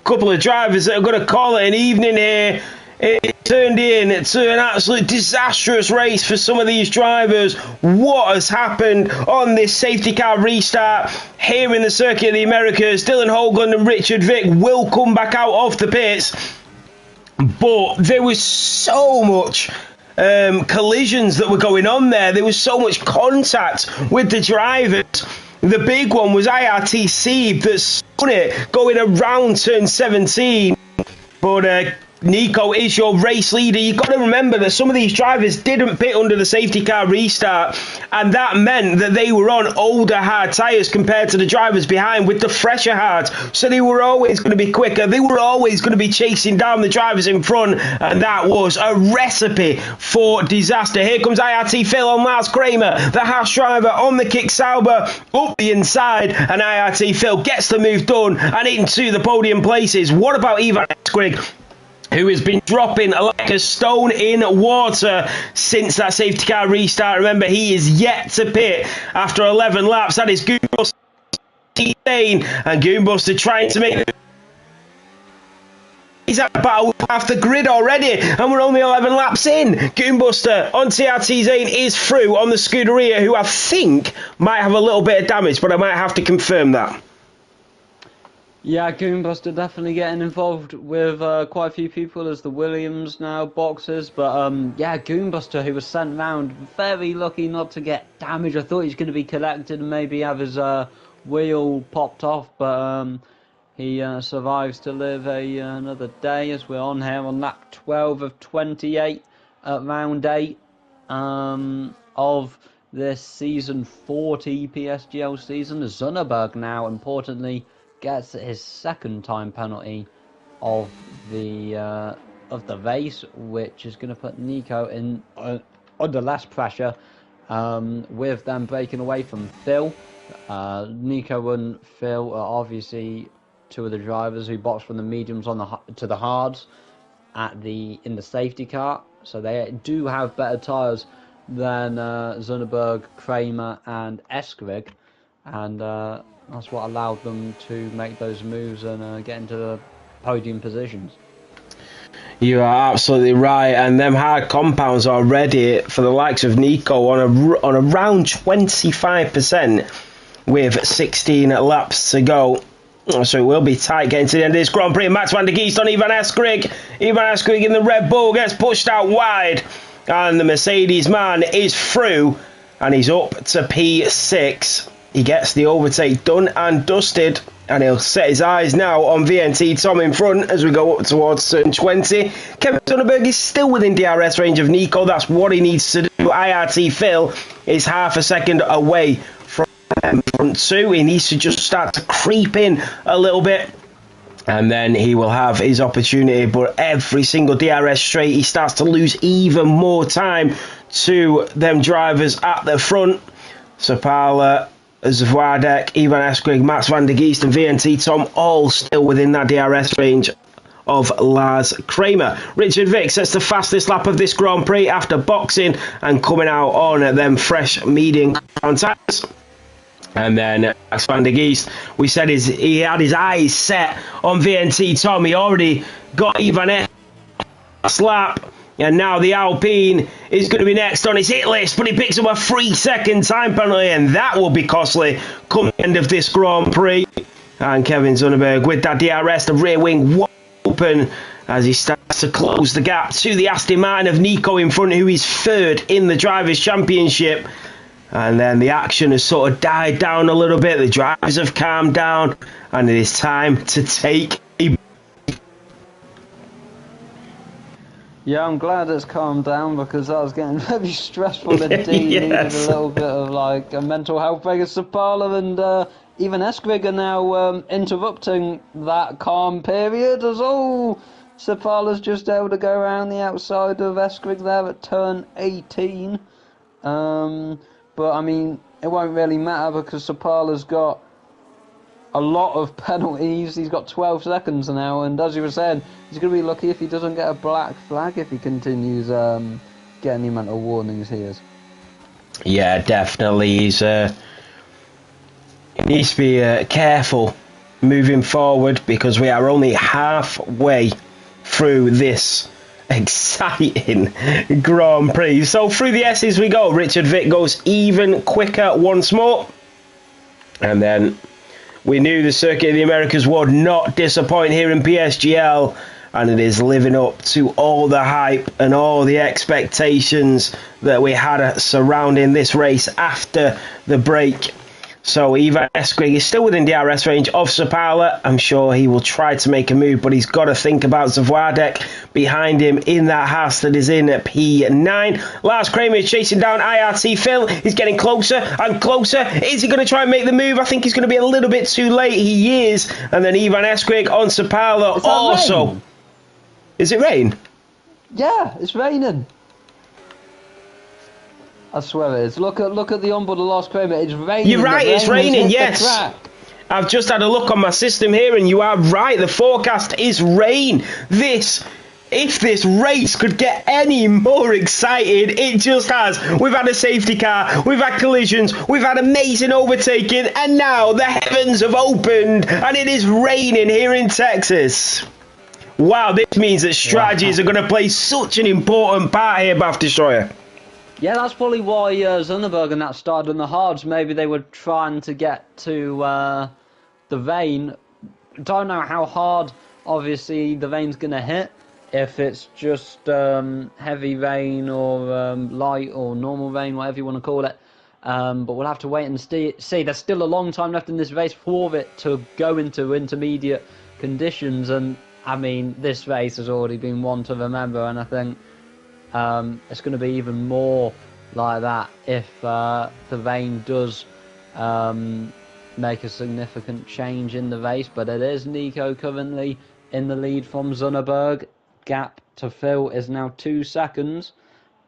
Speaker 2: couple of drivers that are going to call it an evening here It turned into an absolute disastrous race for some of these drivers. What has happened on this safety car restart here in the Circuit of the Americas? Dylan Hoagland and Richard Vick will come back out of the pits, but there was so much collisions that were going on there. There was so much contact with the drivers. The big one was IRTC that spun it going around turn 17, but Nico is your race leader. You've got to remember that some of these drivers didn't pit under the safety car restart, and that meant that they were on older hard tyres compared to the drivers behind with the fresher hards. So they were always going to be quicker. They were always going to be chasing down the drivers in front, and that was a recipe for disaster. Here comes IRT Phil on Lars Kramer, the Haas driver on the kick Sauber up the inside, and IRT Phil gets the move done and into the podium places. What about Ivan Esquig, who has been dropping like a stone in water since that safety car restart? Remember, he is yet to pit after 11 laps. That is Goonbuster and Goonbuster trying to make... He's at battle with half the grid already, and we're only 11 laps in. Goonbuster on TRT Zane is through on the Scuderia, who I think might have a little bit of damage, but I might have to confirm that.
Speaker 1: Yeah, Goonbuster definitely getting involved with quite a few people as the Williams now boxes. But yeah, Goonbuster, who was sent round, very lucky not to get damage. I thought he was going to be collected and maybe have his wheel popped off, but he survives to live another day as we're on here on lap 12 of 28 at round 8 of this season 40 PSGL season. Zunneberg now, importantly, gets his second time penalty of the race, which is going to put Nico in under less pressure, with them breaking away from Phil. Nico and Phil are obviously two of the drivers who box from the mediums to the hards in the safety car, so they do have better tyres than Zunneberg, Kramer and Esquig, and that's what allowed them to make those moves and get into the podium positions.
Speaker 2: You are absolutely right, and them hard compounds already for the likes of Nico on around 25% with 16 laps to go. So it will be tight getting to the end of this Grand Prix. Max van der Geest on Ivan Esquig. Ivan Esquig in the Red Bull gets pushed out wide, and the Mercedes man is through, and he's up to P6. He gets the overtake done and dusted, and he'll set his eyes now on VNT Tom in front as we go up towards turn 20. Kevin Zunneberg is still within DRS range of Nico. That's what he needs to do. IRT Phil is half a second away from front two. He needs to just start to creep in a little bit, and then he will have his opportunity. But every single DRS straight, he starts to lose even more time to them drivers at the front. Sapala, Zwaardek, Ivan Esquig, Max van der Geest and VNT Tom all still within that DRS range of Lars Kramer. Richard Vick sets the fastest lap of this Grand Prix after boxing and coming out on them fresh medium tyres. And then Max van der Geest, we said he had his eyes set on VNT Tom. He already got Ivan Esquig lap. And now the Alpine is going to be next on his hit list, but he picks up a 3-second time penalty, and that will be costly come the end of this Grand Prix. And Kevin Zunneberg with that DRS, the rear wing wide open as he starts to close the gap to the Aston Martin of Nico in front, who is third in the Drivers' Championship. And then the action has sort of died down a little bit. The drivers have calmed down, and it is time to take a...
Speaker 1: Yeah, I'm glad it's calmed down, because that was getting very stressful indeed.
Speaker 2: Yes.
Speaker 1: Needed a little bit of like a mental health break. Sapala and even Esquig are now interrupting that calm period as Sapala's just able to go around the outside of Esquig there at turn 18. But I mean, it won't really matter because Sapala's got a lot of penalties. He's got 12 seconds now, and as you were saying, he's going to be lucky if he doesn't get a black flag if he continues getting the amount of warnings he is.
Speaker 2: Yeah, definitely. He needs to be careful moving forward, because we are only halfway through this exciting Grand Prix. So through the S's we go. Richard Vick goes even quicker once more. And then we knew the Circuit of the Americas would not disappoint here in PSGL. And it is living up to all the hype and all the expectations that we had surrounding this race after the break. So Ivan Eskrig is still within DRS range of Sapala. I'm sure he will try to make a move, but he's got to think about Zavardek behind him in that Haas that is in at P9. Lars Kramer is chasing down IRT Phil. He's getting closer and closer. Is he going to try and make the move? I think he's going to be a little bit too late. He is. And then Ivan Eskrig on Sapala also.
Speaker 1: Rain?
Speaker 2: Is it rain?
Speaker 1: Yeah, it's raining. I swear it is. Look at the onboard of Lars Kramer. It's raining.
Speaker 2: You're right, it's raining, yes. I've just had a look on my system here and you are right. The forecast is rain. If this race could get any more exciting, it just has. We've had a safety car, we've had collisions, we've had amazing overtaking, and now the heavens have opened and it is raining here in Texas. Wow, this means that strategies are going to play such an important part here, Bath Destroyer.
Speaker 1: Yeah, that's probably why Zunderberg and that started on the hards. Maybe they were trying to get to the vane. Don't know how hard, obviously, the vane's going to hit. If it's just heavy rain or light or normal rain, whatever you want to call it. But we'll have to wait and see. There's still a long time left in this race for it to go into intermediate conditions. And, I mean, this race has already been one to remember. And I think it's going to be even more like that if the rain does make a significant change in the race. But it is Nico currently in the lead from Zunderberg. Gap to Phil is now 2 seconds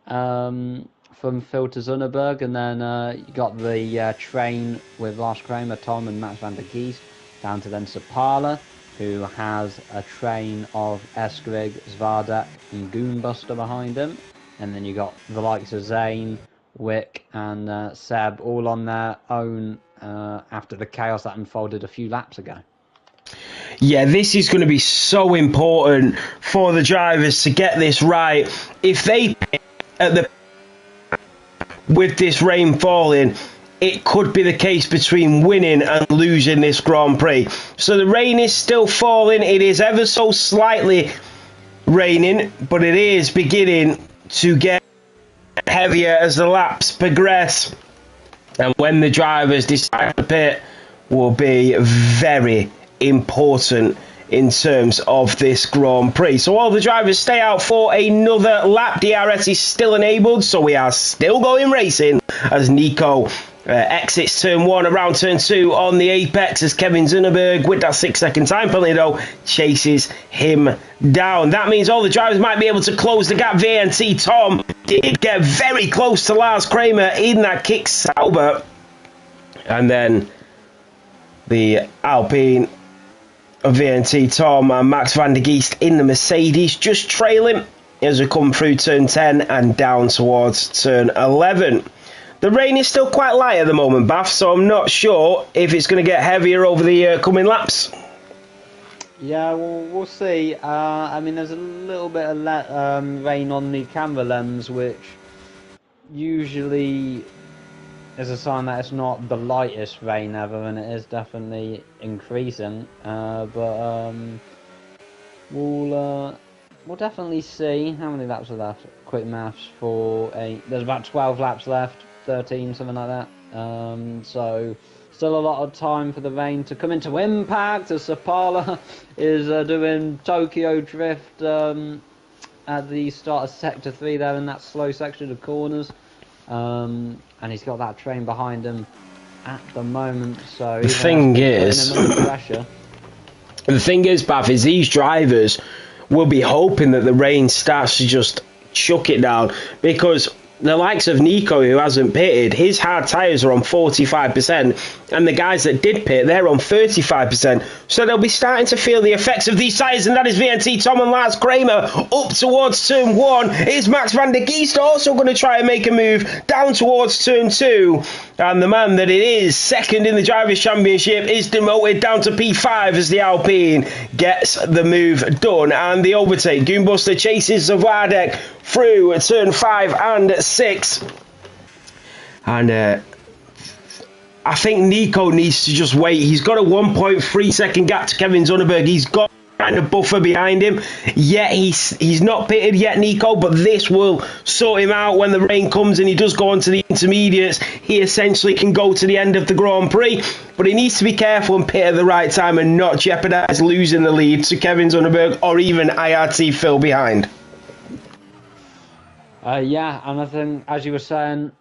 Speaker 1: from Phil to Zunderberg. And then you got the train with Lars Kramer, Tom and Max van der Gies down to then Sapala, who has a train of Eskrig, Zvardek and Goonbuster behind him. And then you got the likes of Zane, Wick and Seb all on their own after the chaos that unfolded a few laps ago.
Speaker 2: Yeah, this is going to be so important for the drivers to get this right. If they with this rain falling, it could be the case between winning and losing this Grand Prix. So the rain is still falling. It is ever so slightly raining, but it is beginning to get heavier as the laps progress. And when the drivers decide to pit, will be very important in terms of this Grand Prix. So all the drivers stay out for another lap. DRS is still enabled, so we are still going racing as Nico exits turn 1 around turn 2 on the apex as Kevin Zunderberg, with that 6-second time penalty though, chases him down. That means all the drivers might be able to close the gap. VNT Tom did get very close to Lars Kramer in that kick Sauber. And then the Alpine of VNT Tom and Max van der Giest in the Mercedes just trailing as we come through turn 10 and down towards turn 11. The rain is still quite light at the moment, Bath, so I'm not sure if it's going to get heavier over the coming laps.
Speaker 1: Yeah, we'll see. I mean, there's a little bit of rain on the camera lens, which usually is a sign that it's not the lightest rain ever, and it is definitely increasing. But we'll definitely see. How many laps are left? Quick maths for there's about 12 laps left, 13, something like that. So still a lot of time for the rain to come into impact as Sapala is doing Tokyo Drift at the start of Sector 3 there in that slow section of corners. And he's got that train behind him at the moment. So
Speaker 2: the thing is, Bath, is these drivers will be hoping that the rain starts to just chuck it down, because the likes of Nico, who hasn't pitted, his hard tyres are on 45%, and the guys that did pit, they're on 35%. So they'll be starting to feel the effects of these tyres, and that is VNT Tom and Lars Kramer up towards turn 1. Is Max van der Giest also going to try and make a move down towards turn 2? And the man that it is, second in the Drivers' Championship, is demoted down to P5 as the Alpine gets the move done. And the overtake, Goonbuster chases Zawardek through turn 5 and 6. And I think Nico needs to just wait. He's got a 1.3 second gap to Kevin Zunneberg. He's got kind of buffer behind him. Yet he's not pitted yet, Nico, but this will sort him out when the rain comes and he does go on to the intermediates. He essentially can go to the end of the Grand Prix, but he needs to be careful and pit at the right time and not jeopardise losing the lead to Kevin Zunneberg or even IRT Phil behind.
Speaker 1: Yeah, and I think, as you were saying,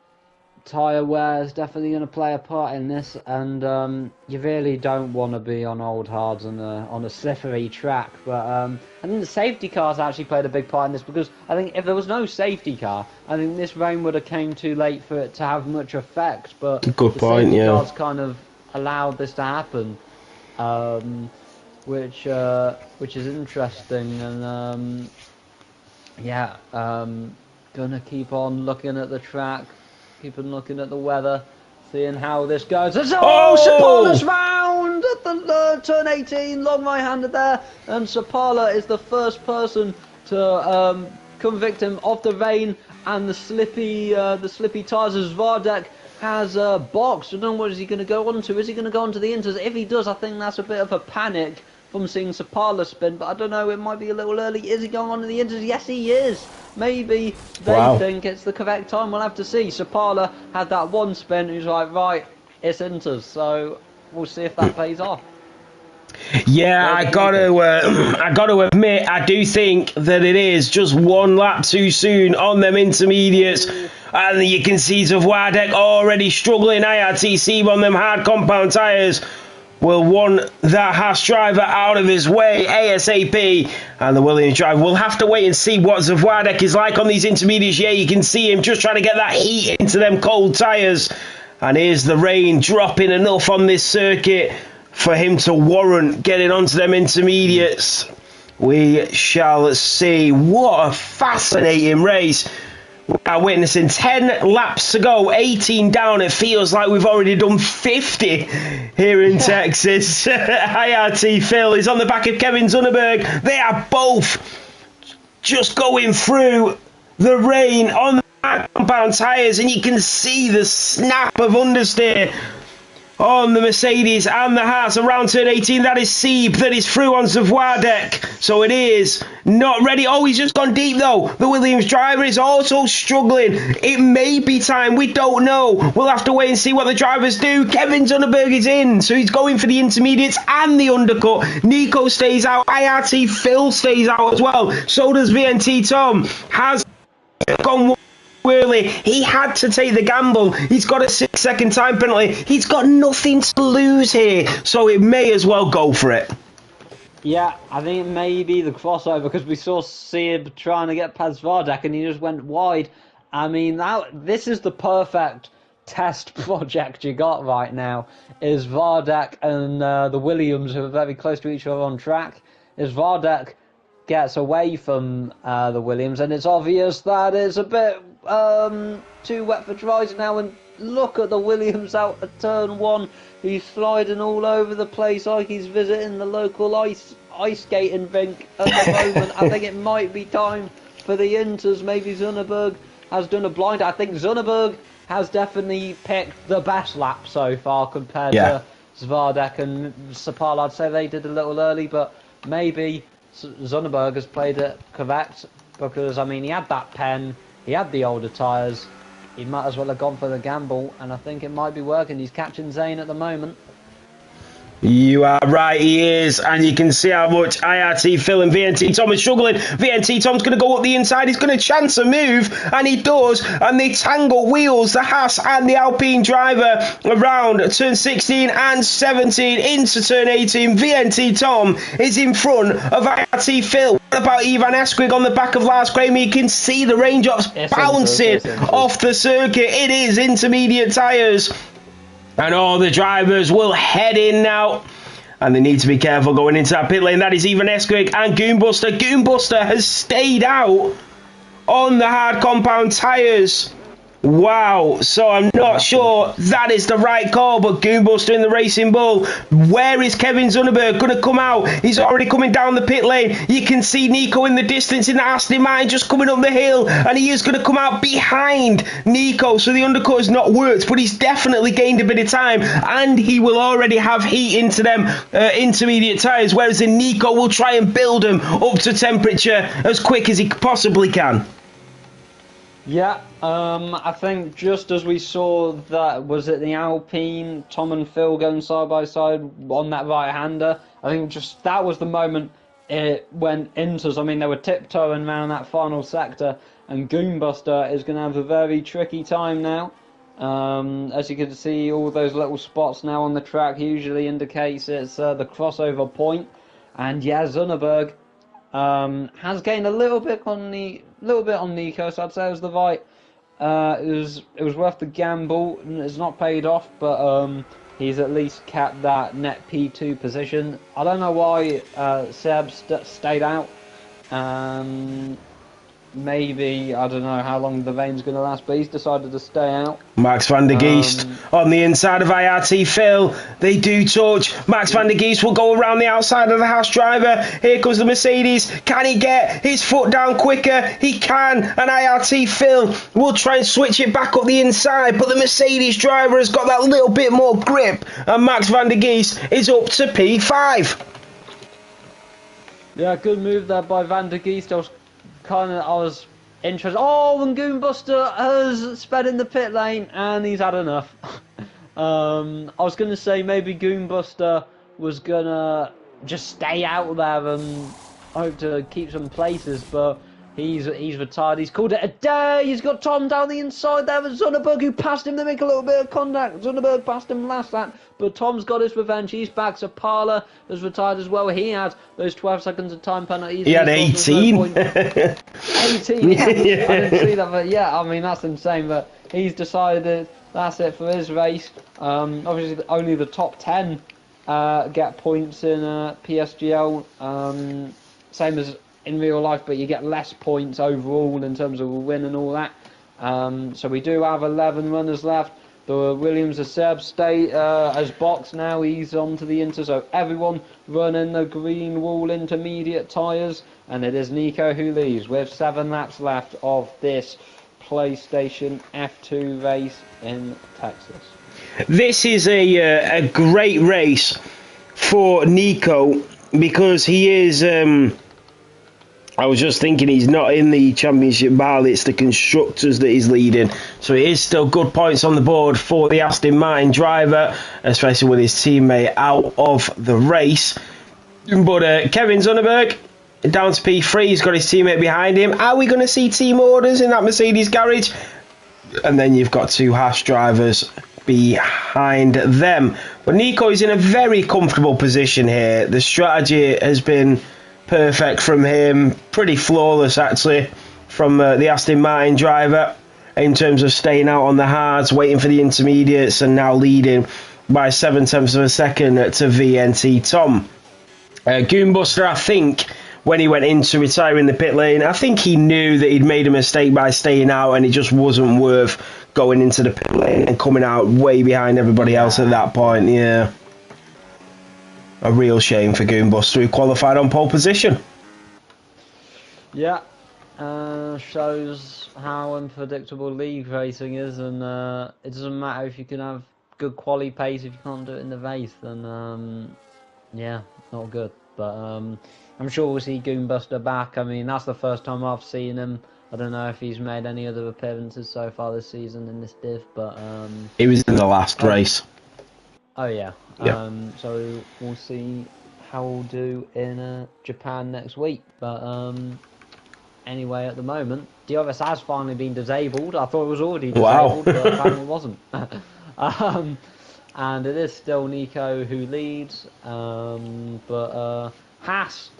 Speaker 1: tyre wear is definitely going to play a part in this, and you really don't want to be on old hards on a slippery track. But I think the safety cars actually played a big part in this, because I think if there was no safety car, I think this rain would have came too late for it to have much effect. But
Speaker 2: good point,
Speaker 1: safety
Speaker 2: yeah.
Speaker 1: cars kind of allowed this to happen, which is interesting, and gonna keep on looking at the track. Keep on looking at the weather, seeing how this goes. Sapala's round at the turn 18, long right-handed there, and Sapala is the first person to convict him of the rain and the slippy tyres, as Vardek has boxed. I don't know, what is he going to go on to? Is he going to go on to the Inters? If he does, I think that's a bit of a panic from seeing Sapala spin, but I don't know, it might be a little early. Is he going on to the Inters? Yes, he is. Maybe they think it's the correct time. We'll have to see. Sapala had that one spin. He was like, right, it's Inters. So we'll see if that pays off.
Speaker 2: Yeah, I got to admit, I do think that it is just one lap too soon on them intermediates. And you can see Zawardek already struggling. IRTC on them hard compound tyres will want that Haas driver out of his way ASAP, and the Williams driver will have to wait and see what Zawardek is like on these intermediates. Yeah, you can see him just trying to get that heat into them cold tyres, and here's the rain dropping enough on this circuit for him to warrant getting onto them intermediates. We shall see. What a fascinating race. We are witnessing 10 laps to go, 18 down. It feels like we've already done 50 here in Texas. IRT Phil is on the back of Kevin Zunneberg. They are both just going through the rain on the compound tyres, and you can see the snap of understeer on the Mercedes and the Haas around turn 18. That is Sieb, that is through on Zawardek. So it is not ready. Oh, he's just gone deep though. The Williams driver is also struggling. It may be time, we don't know. We'll have to wait and see what the drivers do. Kevin Zunneberg is in, so he's going for the intermediates and the undercut. Nico stays out. IRT Phil stays out as well. So does VNT Tom. Has gone early. He had to take the gamble. He's got a 6-second time penalty. He's got nothing to lose here, so it may as well go for it.
Speaker 1: Yeah, I think it may be the crossover, because we saw Sieb trying to get past Vardek and he just went wide. I mean, this is the perfect test project you got right now, is Vardek and the Williams, who are very close to each other on track. Is Vardek gets away from the Williams, and it's obvious that it's a bit too wet for dries now, and look at the Williams out at turn 1. He's sliding all over the place like he's visiting the local ice skating rink at the moment. I think it might be time for the Inters. Maybe Zunneberg has done a blind. I think Zunneberg has definitely picked the best lap so far compared to Zavardek and Sapala. I'd say they did a little early, but maybe Zunneberg has played it correct, because I mean, he had that pen, he had the older tyres, he might as well have gone for the gamble, and I think it might be working. He's catching Zane at the moment.
Speaker 2: You are right, he is, and you can see how much IRT Phil and VNT Tom are struggling. VNT Tom's going to go up the inside, he's going to chance a move, and he does, and they tangle wheels, the Haas and the Alpine driver, around turn 16 and 17 into turn 18. VNT Tom is in front of IRT Phil. What about Ivan Esquig on the back of Lars Kramer? You can see the raindrops bouncing off the circuit. It is intermediate tyres. And all the drivers will head in now. And they need to be careful going into that pit lane. That is Ivan Esquig and Goonbuster. Goonbuster has stayed out on the hard compound tyres. Wow, so I'm not sure that is the right call, but Goonbuster in the Racing Bull. Where is Kevin Zunneberg going to come out? He's already coming down the pit lane. You can see Nico in the distance in the Aston Martin just coming up the hill, and he is going to come out behind Nico. So the undercut has not worked, but he's definitely gained a bit of time, and he will already have heat into them intermediate tyres, whereas then Nico will try and build them up to temperature as quick as he possibly can.
Speaker 1: Yeah, I think just as we saw that, was it the Alpine, Tom and Phil going side by side on that right-hander, I think just that was the moment it went into, I mean, they were tiptoeing around that final sector, and Goonbuster is going to have a very tricky time now. As you can see, all those little spots now on the track usually indicates it's the crossover point, and yeah, Zunneberg has gained a little bit on Nico, so I'd say it was the right. It was worth the gamble. It's not paid off, but he's at least kept that net P2 position. I don't know why Seb stayed out. Maybe, I don't know how long the rain's going to last, but he's decided to stay out.
Speaker 2: Max van der Geest on the inside of IRT Phil. They do touch. Max van der Geest will go around the outside of the Haas driver. Here comes the Mercedes. Can he get his foot down quicker? He can. And IRT Phil will try and switch it back up the inside, but the Mercedes driver has got that little bit more grip. And Max van der Geest is up to P5.
Speaker 1: Yeah, good move there by Van der Geest. I was interested. Oh, and Goonbuster has sped in the pit lane, and he's had enough. I was going to say maybe Goonbuster was going to just stay out there and hope to keep some places, but he's retired. He's called it a day. He's got Tom down the inside there with Zunneberg, who passed him to make a little bit of contact. Zunneberg passed him last lap, but Tom's got his revenge. He's back. So Parler has retired as well. He had those 12 seconds of time penalties.
Speaker 2: He had 18.
Speaker 1: No 18, yeah. I didn't see that, but yeah, I mean, that's insane. But he's decided that's it for his race. Obviously, only the top 10 get points in PSGL. Same as in real life, but you get less points overall in terms of a win and all that. So we do have 11 runners left. The Williams of Seb stay as box now. He's on to the Inter, so everyone running the green wall intermediate tyres, and it is Nico who leads with 7 laps left of this PlayStation F2 race in Texas.
Speaker 2: This is a great race for Nico because he is... I was just thinking he's not in the championship battle, it's the constructors that he's leading. So it is still good points on the board for the Aston Martin driver, especially with his teammate out of the race. But Kevin Zunneberg down to P3, he's got his teammate behind him. Are we going to see team orders in that Mercedes garage? And then you've got 2 Haas drivers behind them. But Nico is in a very comfortable position here. The strategy has been perfect from him, pretty flawless actually from the Aston Martin driver in terms of staying out on the hards, waiting for the intermediates, and now leading by 7/10 of a second to VNT Tom. Goonbuster, I think when he went into retiring the pit lane, I think he knew that he'd made a mistake by staying out, and it just wasn't worth going into the pit lane and coming out way behind everybody else at that point. Yeah. A real shame for Goonbuster, who qualified on pole position.
Speaker 1: Yeah, shows how unpredictable league racing is, and it doesn't matter if you can have good quali pace. If you can't do it in the race, then yeah, not good. But I'm sure we'll see Goonbuster back. I mean, that's the first time I've seen him. I don't know if he's made any other appearances so far this season in this div, but
Speaker 2: he was in the last race.
Speaker 1: Oh yeah.
Speaker 2: Yeah.
Speaker 1: So we'll see how we'll do in Japan next week. But anyway, at the moment, DRS has finally been disabled. I thought it was already disabled, but apparently it wasn't. And it is still Nico who leads. But Haas,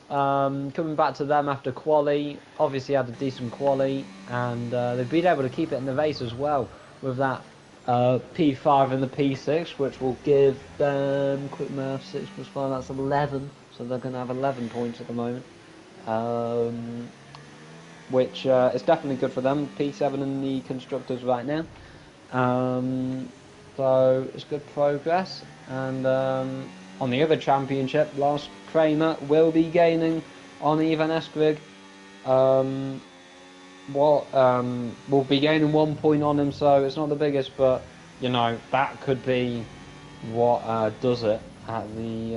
Speaker 1: coming back to them after quali, obviously had a decent quali, and they've been able to keep it in the race as well with that P5 and the P6, which will give them, quick math, 6 plus 5, that's 11, so they're going to have 11 points at the moment. which is definitely good for them. P7 in the constructors right now. So it's good progress. And on the other championship, Lars Kramer will be gaining on Ivan Eskrig. Will be gaining 1 point on him, so it's not the biggest, but you know that could be what does it at the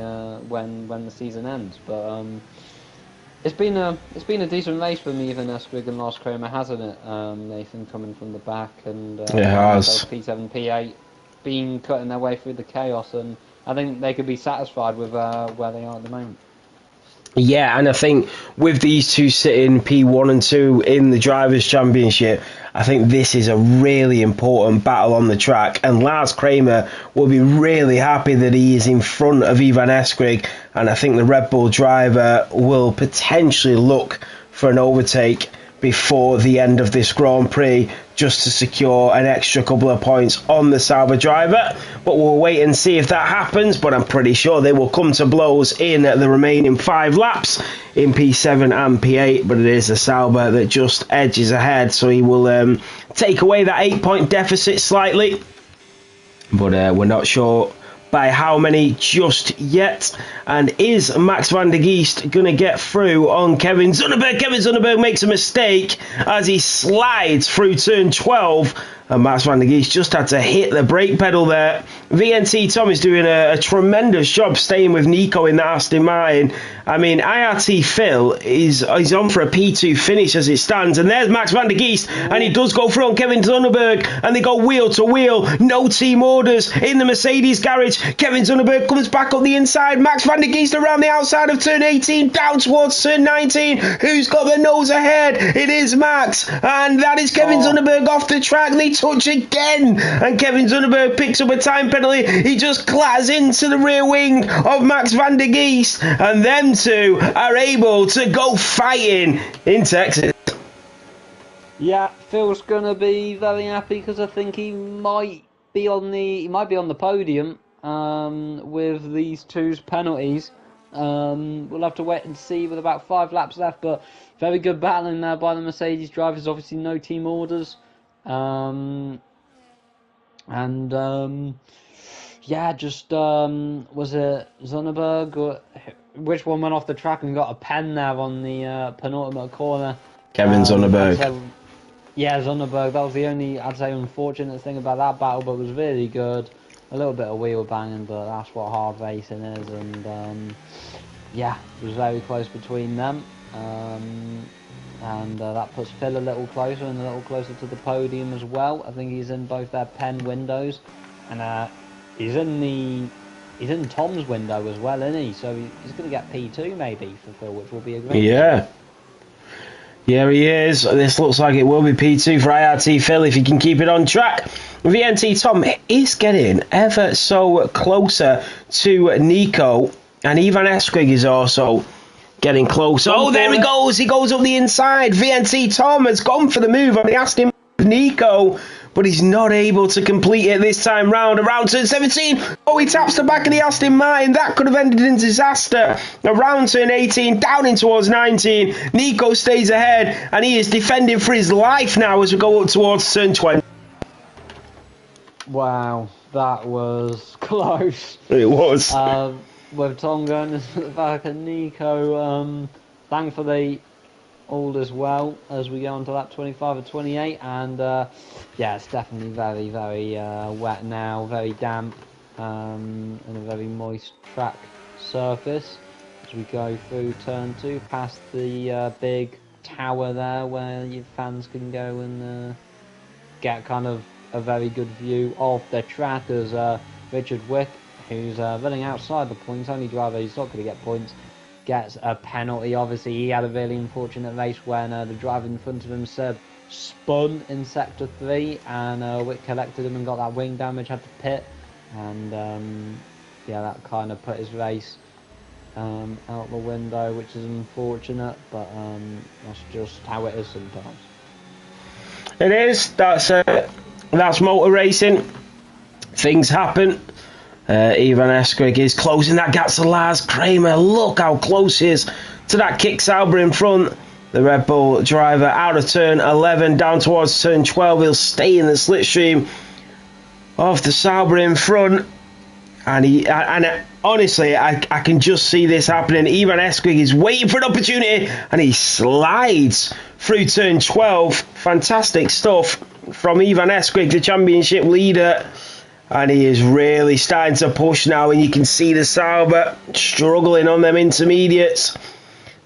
Speaker 1: when the season ends. But it's been a decent race for me, Ivan Eskrig and Lars Kramer, hasn't it? Nathan coming from the back and
Speaker 2: it has.
Speaker 1: P7, P8 been cutting their way through the chaos, and I think they could be satisfied with where they are at the moment.
Speaker 2: Yeah, and I think with these two sitting P1 and 2 in the Drivers' Championship, I think this is a really important battle on the track, and Lars Kramer will be really happy that he is in front of Ivan Eskrig, and I think the Red Bull driver will potentially look for an overtake before the end of this Grand Prix, just to secure an extra couple of points on the Sauber driver. But we'll wait and see if that happens, but I'm pretty sure they will come to blows in the remaining 5 laps in P7 and P8, but it is the Sauber that just edges ahead, so he will take away that 8-point deficit slightly, but we're not sure by how many just yet. And is Max van der Geest going to get through on Kevin Zonnebeke? Kevin Zonnebeke makes a mistake as he slides through turn 12, and Max van der Geest just had to hit the brake pedal there. VNT Tom is doing a tremendous job staying with Nico in that Aston Martin. I mean, IRT Phil is on for a P2 finish as it stands, and there's Max van der Geest, and he does go through on Kevin Zonnebeke, and they go wheel to wheel, no team orders in the Mercedes garage. Kevin Zonnebeke comes back up the inside, Max van der Geest around the outside of turn 18, down towards turn 19. Who's got the nose ahead? It is Max, and that is Kevin Zonnebeke off the track. They touch again, and Kevin Zonnebeke picks up a time penalty. He just clatters into the rear wing of Max van der Geest, and them two are able to go fighting in Texas.
Speaker 1: Yeah, Phil's gonna be very happy because I think he might be on the podium with these two's penalties. We'll have to wait and see with about 5 laps left, but very good battling there by the Mercedes drivers. Obviously no team orders. Was it Zonnebeke or which one went off the track and got a pen there on the penultimate corner?
Speaker 2: Kevin Zonnebeke.
Speaker 1: Yeah, Zonnebeke. That was the only, I'd say, unfortunate thing about that battle, but it was really good. A little bit of wheel banging, but that's what hard racing is, and it was very close between them. And that puts Phil a little closer and a little closer to the podium as well. I think he's in both their pen windows, and he's in Tom's window as well, isn't he? So he's going to get P2 maybe for Phil, which will be a great.
Speaker 2: Yeah, he is. This looks like it will be P2 for IRT Phil if he can keep it on track. VNT Tom is getting ever so closer to Nico, and Ivan Eskrig is also getting close. Oh, there he goes. He goes up the inside. VNT Tom has gone for the move on the Aston Nico, but he's not able to complete it this time round. Around turn 17. Oh, he taps the back of the Aston Martin. That could have ended in disaster. Around turn 18, down in towards 19. Nico stays ahead, and he is defending for his life now as we go up towards turn 20.
Speaker 1: Wow, that was close.
Speaker 2: It was.
Speaker 1: With Tom going to the back of Nico, thankfully all as well as we go on to lap 25 or 28, and it's definitely very, very wet now, very damp, and a very moist track surface as we go through turn 2, past the big tower there where your fans can go and get kind of a very good view of the track as Richard Wick, who's running outside the points, only driver who's not going to get points, gets a penalty. Obviously, he had a really unfortunate race when the driver in front of him, Seb, spun in sector 3, and Wick collected him and got that wing damage, had to pit, and that kind of put his race out the window, which is unfortunate, but that's just how it is sometimes.
Speaker 2: It is. That's motor racing. Things happen. Ivan Eskrig is closing that gap to Lars Kramer. Look how close he is to that Kick Sauber in front. The Red Bull driver out of turn 11 down towards turn 12. He'll stay in the slipstream of the Sauber in front. And honestly, I can just see this happening. Ivan Esquig is waiting for an opportunity and he slides through turn 12. Fantastic stuff from Ivan Esquig, the championship leader. And he is really starting to push now, and you can see the Sauber struggling on them intermediates.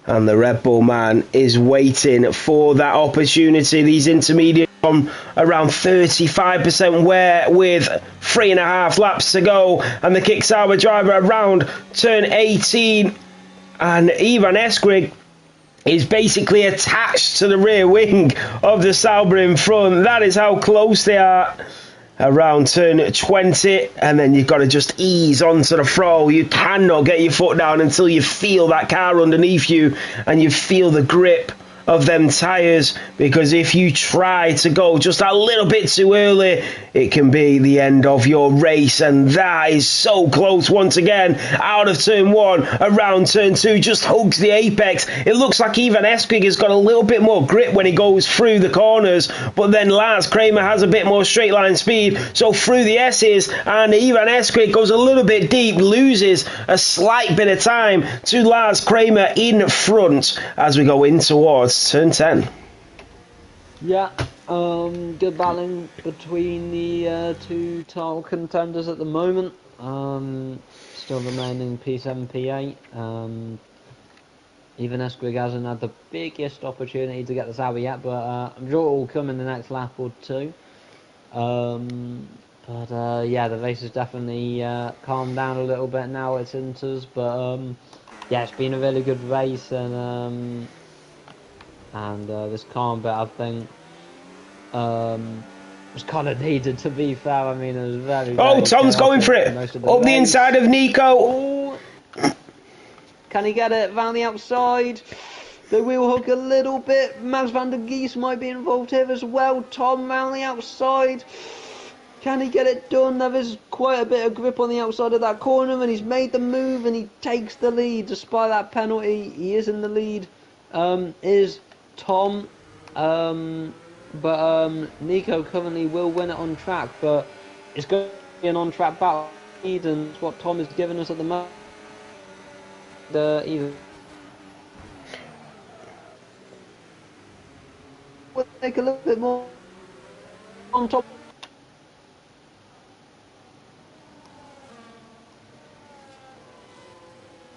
Speaker 2: And the Red Bull man is waiting for that opportunity. These intermediates on around 35% wear with 3.5 laps to go. And the Kick Sauber driver around turn 18. And Ivan Esquig is basically attached to the rear wing of the Sauber in front. That is how close they are. Around turn 20, and then you've got to just ease onto the throttle. You cannot get your foot down until you feel that car underneath you and you feel the grip of them tyres, because if you try to go just a little bit too early, it can be the end of your race. And that is so close once again. Out of turn 1, around turn 2, just hugs the apex. It looks like Ivan Esquig has got a little bit more grip when he goes through the corners, but then Lars Kramer has a bit more straight line speed, so through the S's, and Ivan Esquig goes a little bit deep, loses a slight bit of time to Lars Kramer in front as we go in towards turn 10.
Speaker 1: Yeah, good battling between the two title contenders at the moment. Still remaining P7, P8. Ivan Esquig hasn't had the biggest opportunity to get the Sauber yet, but I'm sure it will come in the next lap or two. Yeah, the race has definitely calmed down a little bit now. It's Inters, but yeah, it's been a really good race, and this calm bit, I think, was kind of needed, to be fair. I mean, it was very
Speaker 2: Tom's going for it up the inside of Nico.
Speaker 1: Oh. Can he get it round the outside? The wheel hook a little bit. Max van der Geest might be involved here as well. Tom round the outside. Can he get it done? There is quite a bit of grip on the outside of that corner, and he's made the move and he takes the lead despite that penalty. He is in the lead. Is Tom, but Nico currently will win it on track, but it's going to be an on-track battle, and it's what Tom is giving us at the moment. Either we'll take a little bit more on top.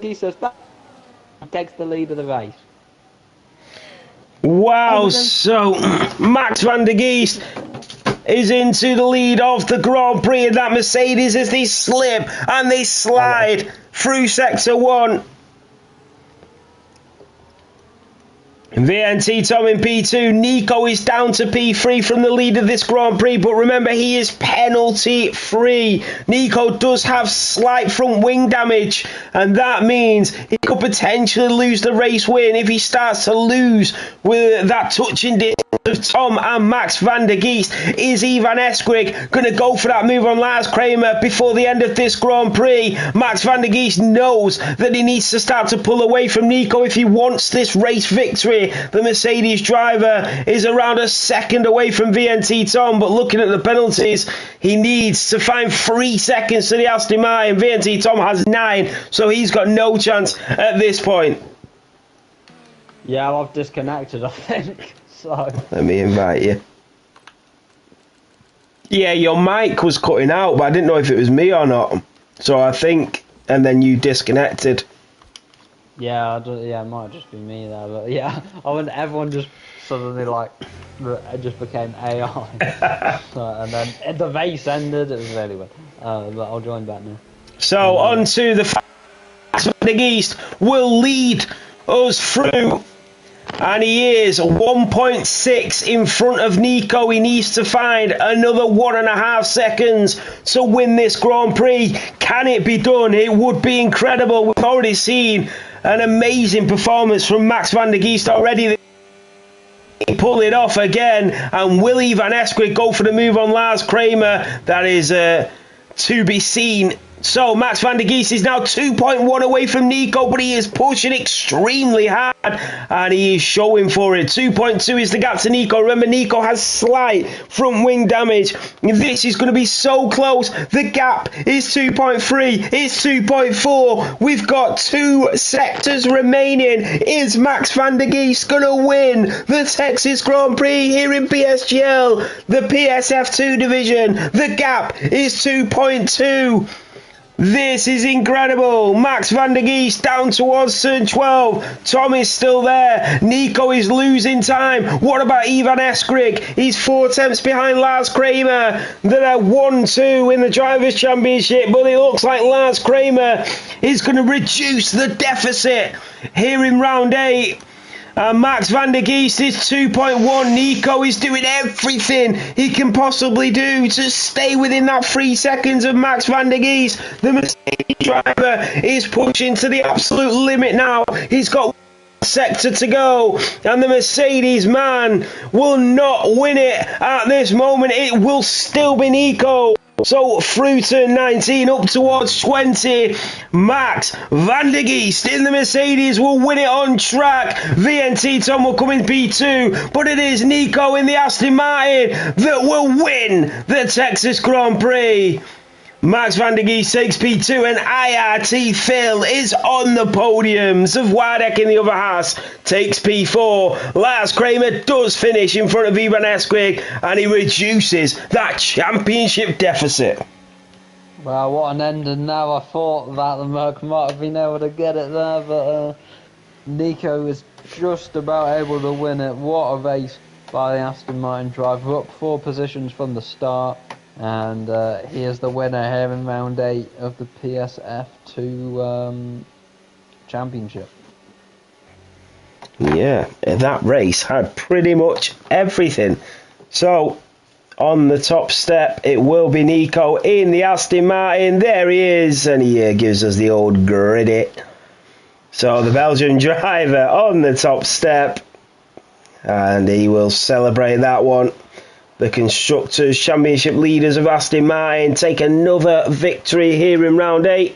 Speaker 1: He says that takes the lead of the race.
Speaker 2: Wow, so Max van der Geest is into the lead of the Grand Prix, and that Mercedes as they slip and they slide through Sector 1. VNT Tom in P2. Nico is down to P3 from the lead of this Grand Prix, but remember, he is penalty free. Nico does have slight front wing damage, and that means he could potentially lose the race win if he starts to lose with that touching distance of Tom and Max van der Geest. Is Ivan Esquig going to go for that move on Lars Kramer before the end of this Grand Prix? Max van der Geest knows that he needs to start to pull away from Nico if he wants this race victory. The Mercedes driver is around a second away from VNT Tom, but looking at the penalties, he needs to find 3 seconds to the Aston Martin. VNT Tom has 9, so he's got no chance at this point.
Speaker 1: Yeah, I've disconnected, I think. So
Speaker 2: let me invite you. Yeah, your mic was cutting out, but I didn't know if it was me or not. So I think, and then you disconnected.
Speaker 1: Yeah, it might just be me there, but yeah, everyone just suddenly it just became AI. And then the race ended. It was really weird. But I'll join back now.
Speaker 2: So on to the Max van der Geest will lead us through, and he is 1.6 in front of Nico. He needs to find another 1.5 seconds to win this Grand Prix. Can it be done? It would be incredible. We've already seen an amazing performance from Max van der Geest already. He pulled it off again, and will Ivan Esquig go for the move on Lars Kramer? That is to be seen. So Max van der Geest is now 2.1 away from Nico, but he is pushing extremely hard and he is showing for it. 2.2 is the gap to Nico. Remember, Nico has slight front wing damage. This is going to be so close. The gap is 2.3. It's 2.4. We've got 2 sectors remaining. Is Max van der Geest going to win the Texas Grand Prix here in PSGL, the PSF2 division? The gap is 2.2. This is incredible. Max van der Geest down towards turn 12. Tom is still there. Nico is losing time. What about Ivan Eskrig? He's 4 tenths behind Lars Kramer. They're 1-2 in the Drivers' Championship, but it looks like Lars Kramer is going to reduce the deficit here in round 8. Max van der Geest is 2.1. Nico is doing everything he can possibly do to stay within that 3 seconds of Max van der Geest. The Mercedes driver is pushing to the absolute limit now. He's got one sector to go, and the Mercedes man will not win it at this moment. It will still be Nico. So through turn 19 up towards 20, Max van der Geest in the Mercedes will win it on track. VNT Tom will come in P2, but it is Nico in the Aston Martin that will win the Texas Grand Prix. Max van der Geest takes P2 and IRT Phil is on the podium. Zwaardek in the other Haas takes P4. Lars Kramer does finish in front of Ivan Eskrig and he reduces that championship deficit.
Speaker 1: Well, what an ending now. I thought that the Merc might have been able to get it there, but Nico was just about able to win it. What a race by the Aston Martin driver, up 4 positions from the start. And he is the winner here in round 8 of the PSF2 championship.
Speaker 2: Yeah, that race had pretty much everything. So, on the top step, it will be Nico in the Aston Martin. There he is, and he gives us the old grid it. So, the Belgian driver on the top step, and he will celebrate that one. The Constructors' Championship leaders of Aston Martin take another victory here in round 8.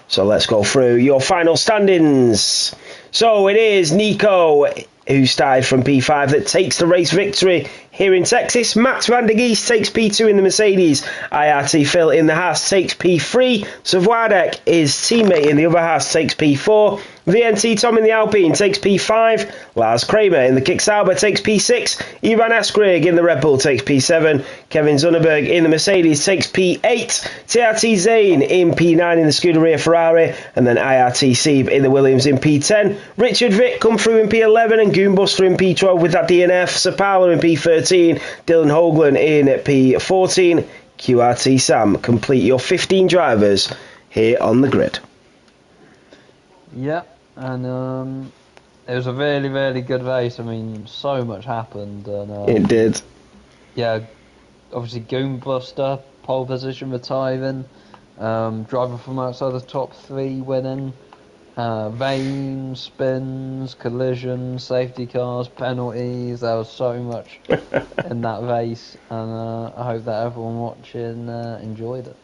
Speaker 2: So let's go through your final standings. So it is Nico, who started from P5, that takes the race victory here in Texas. Max van der Geest takes P2 in the Mercedes. IRT Phil in the Haas takes P3. Zwaardek, his teammate in the other Haas, takes P4. VNT Tom in the Alpine takes P5. Lars Kramer in the Kicksauber takes P6. Ivan Eskrig in the Red Bull takes P7. Kevin Zunneberg in the Mercedes takes P8. TRT Zane in P9 in the Scuderia Ferrari. And then IRT Sieb in the Williams in P10. Richard Vick come through in P11 and Goonbuster in P12 with that DNF. Sapala in P13. Dylan Hoagland in P14. QRT Sam, complete your 15 drivers here on the grid.
Speaker 1: Yeah, and it was a really, really good race. I mean, so much happened. And,
Speaker 2: it did.
Speaker 1: Yeah, obviously Goonbuster, pole position retiring. Driver from outside the top 3 winning. Rain, spins, collisions, safety cars, penalties. There was so much in that race, and I hope that everyone watching enjoyed it.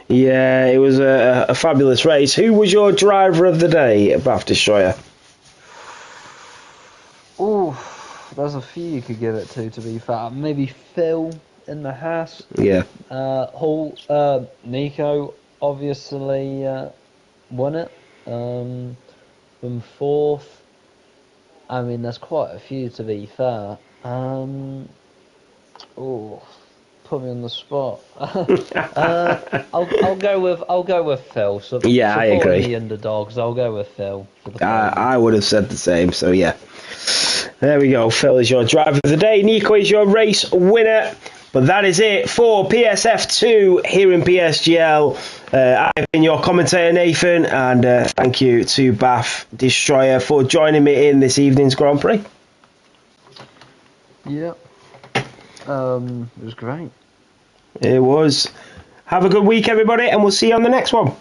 Speaker 2: Yeah, it was a fabulous race. Who was your driver of the day, Bath Destroyer?
Speaker 1: Oh, there's a few you could give it to be fair. Maybe Phil in the Haas.
Speaker 2: Yeah.
Speaker 1: Nico obviously won it from 4th. I mean, there's quite a few to be fair. Put me on the spot. I'll go with Phil.
Speaker 2: Yeah, I agree.
Speaker 1: The underdogs. I'll go with Phil.
Speaker 2: I would have said the same. So yeah, there we go. Phil is your driver of the day. Nico is your race winner. But that is it for PSF2 here in PSGL. I've been your commentator, Nathan, and thank you to Bath Destroyer for joining me in this evening's Grand Prix.
Speaker 1: Yeah. It was great.
Speaker 2: It was. Have a good week, everybody, and we'll see you on the next one.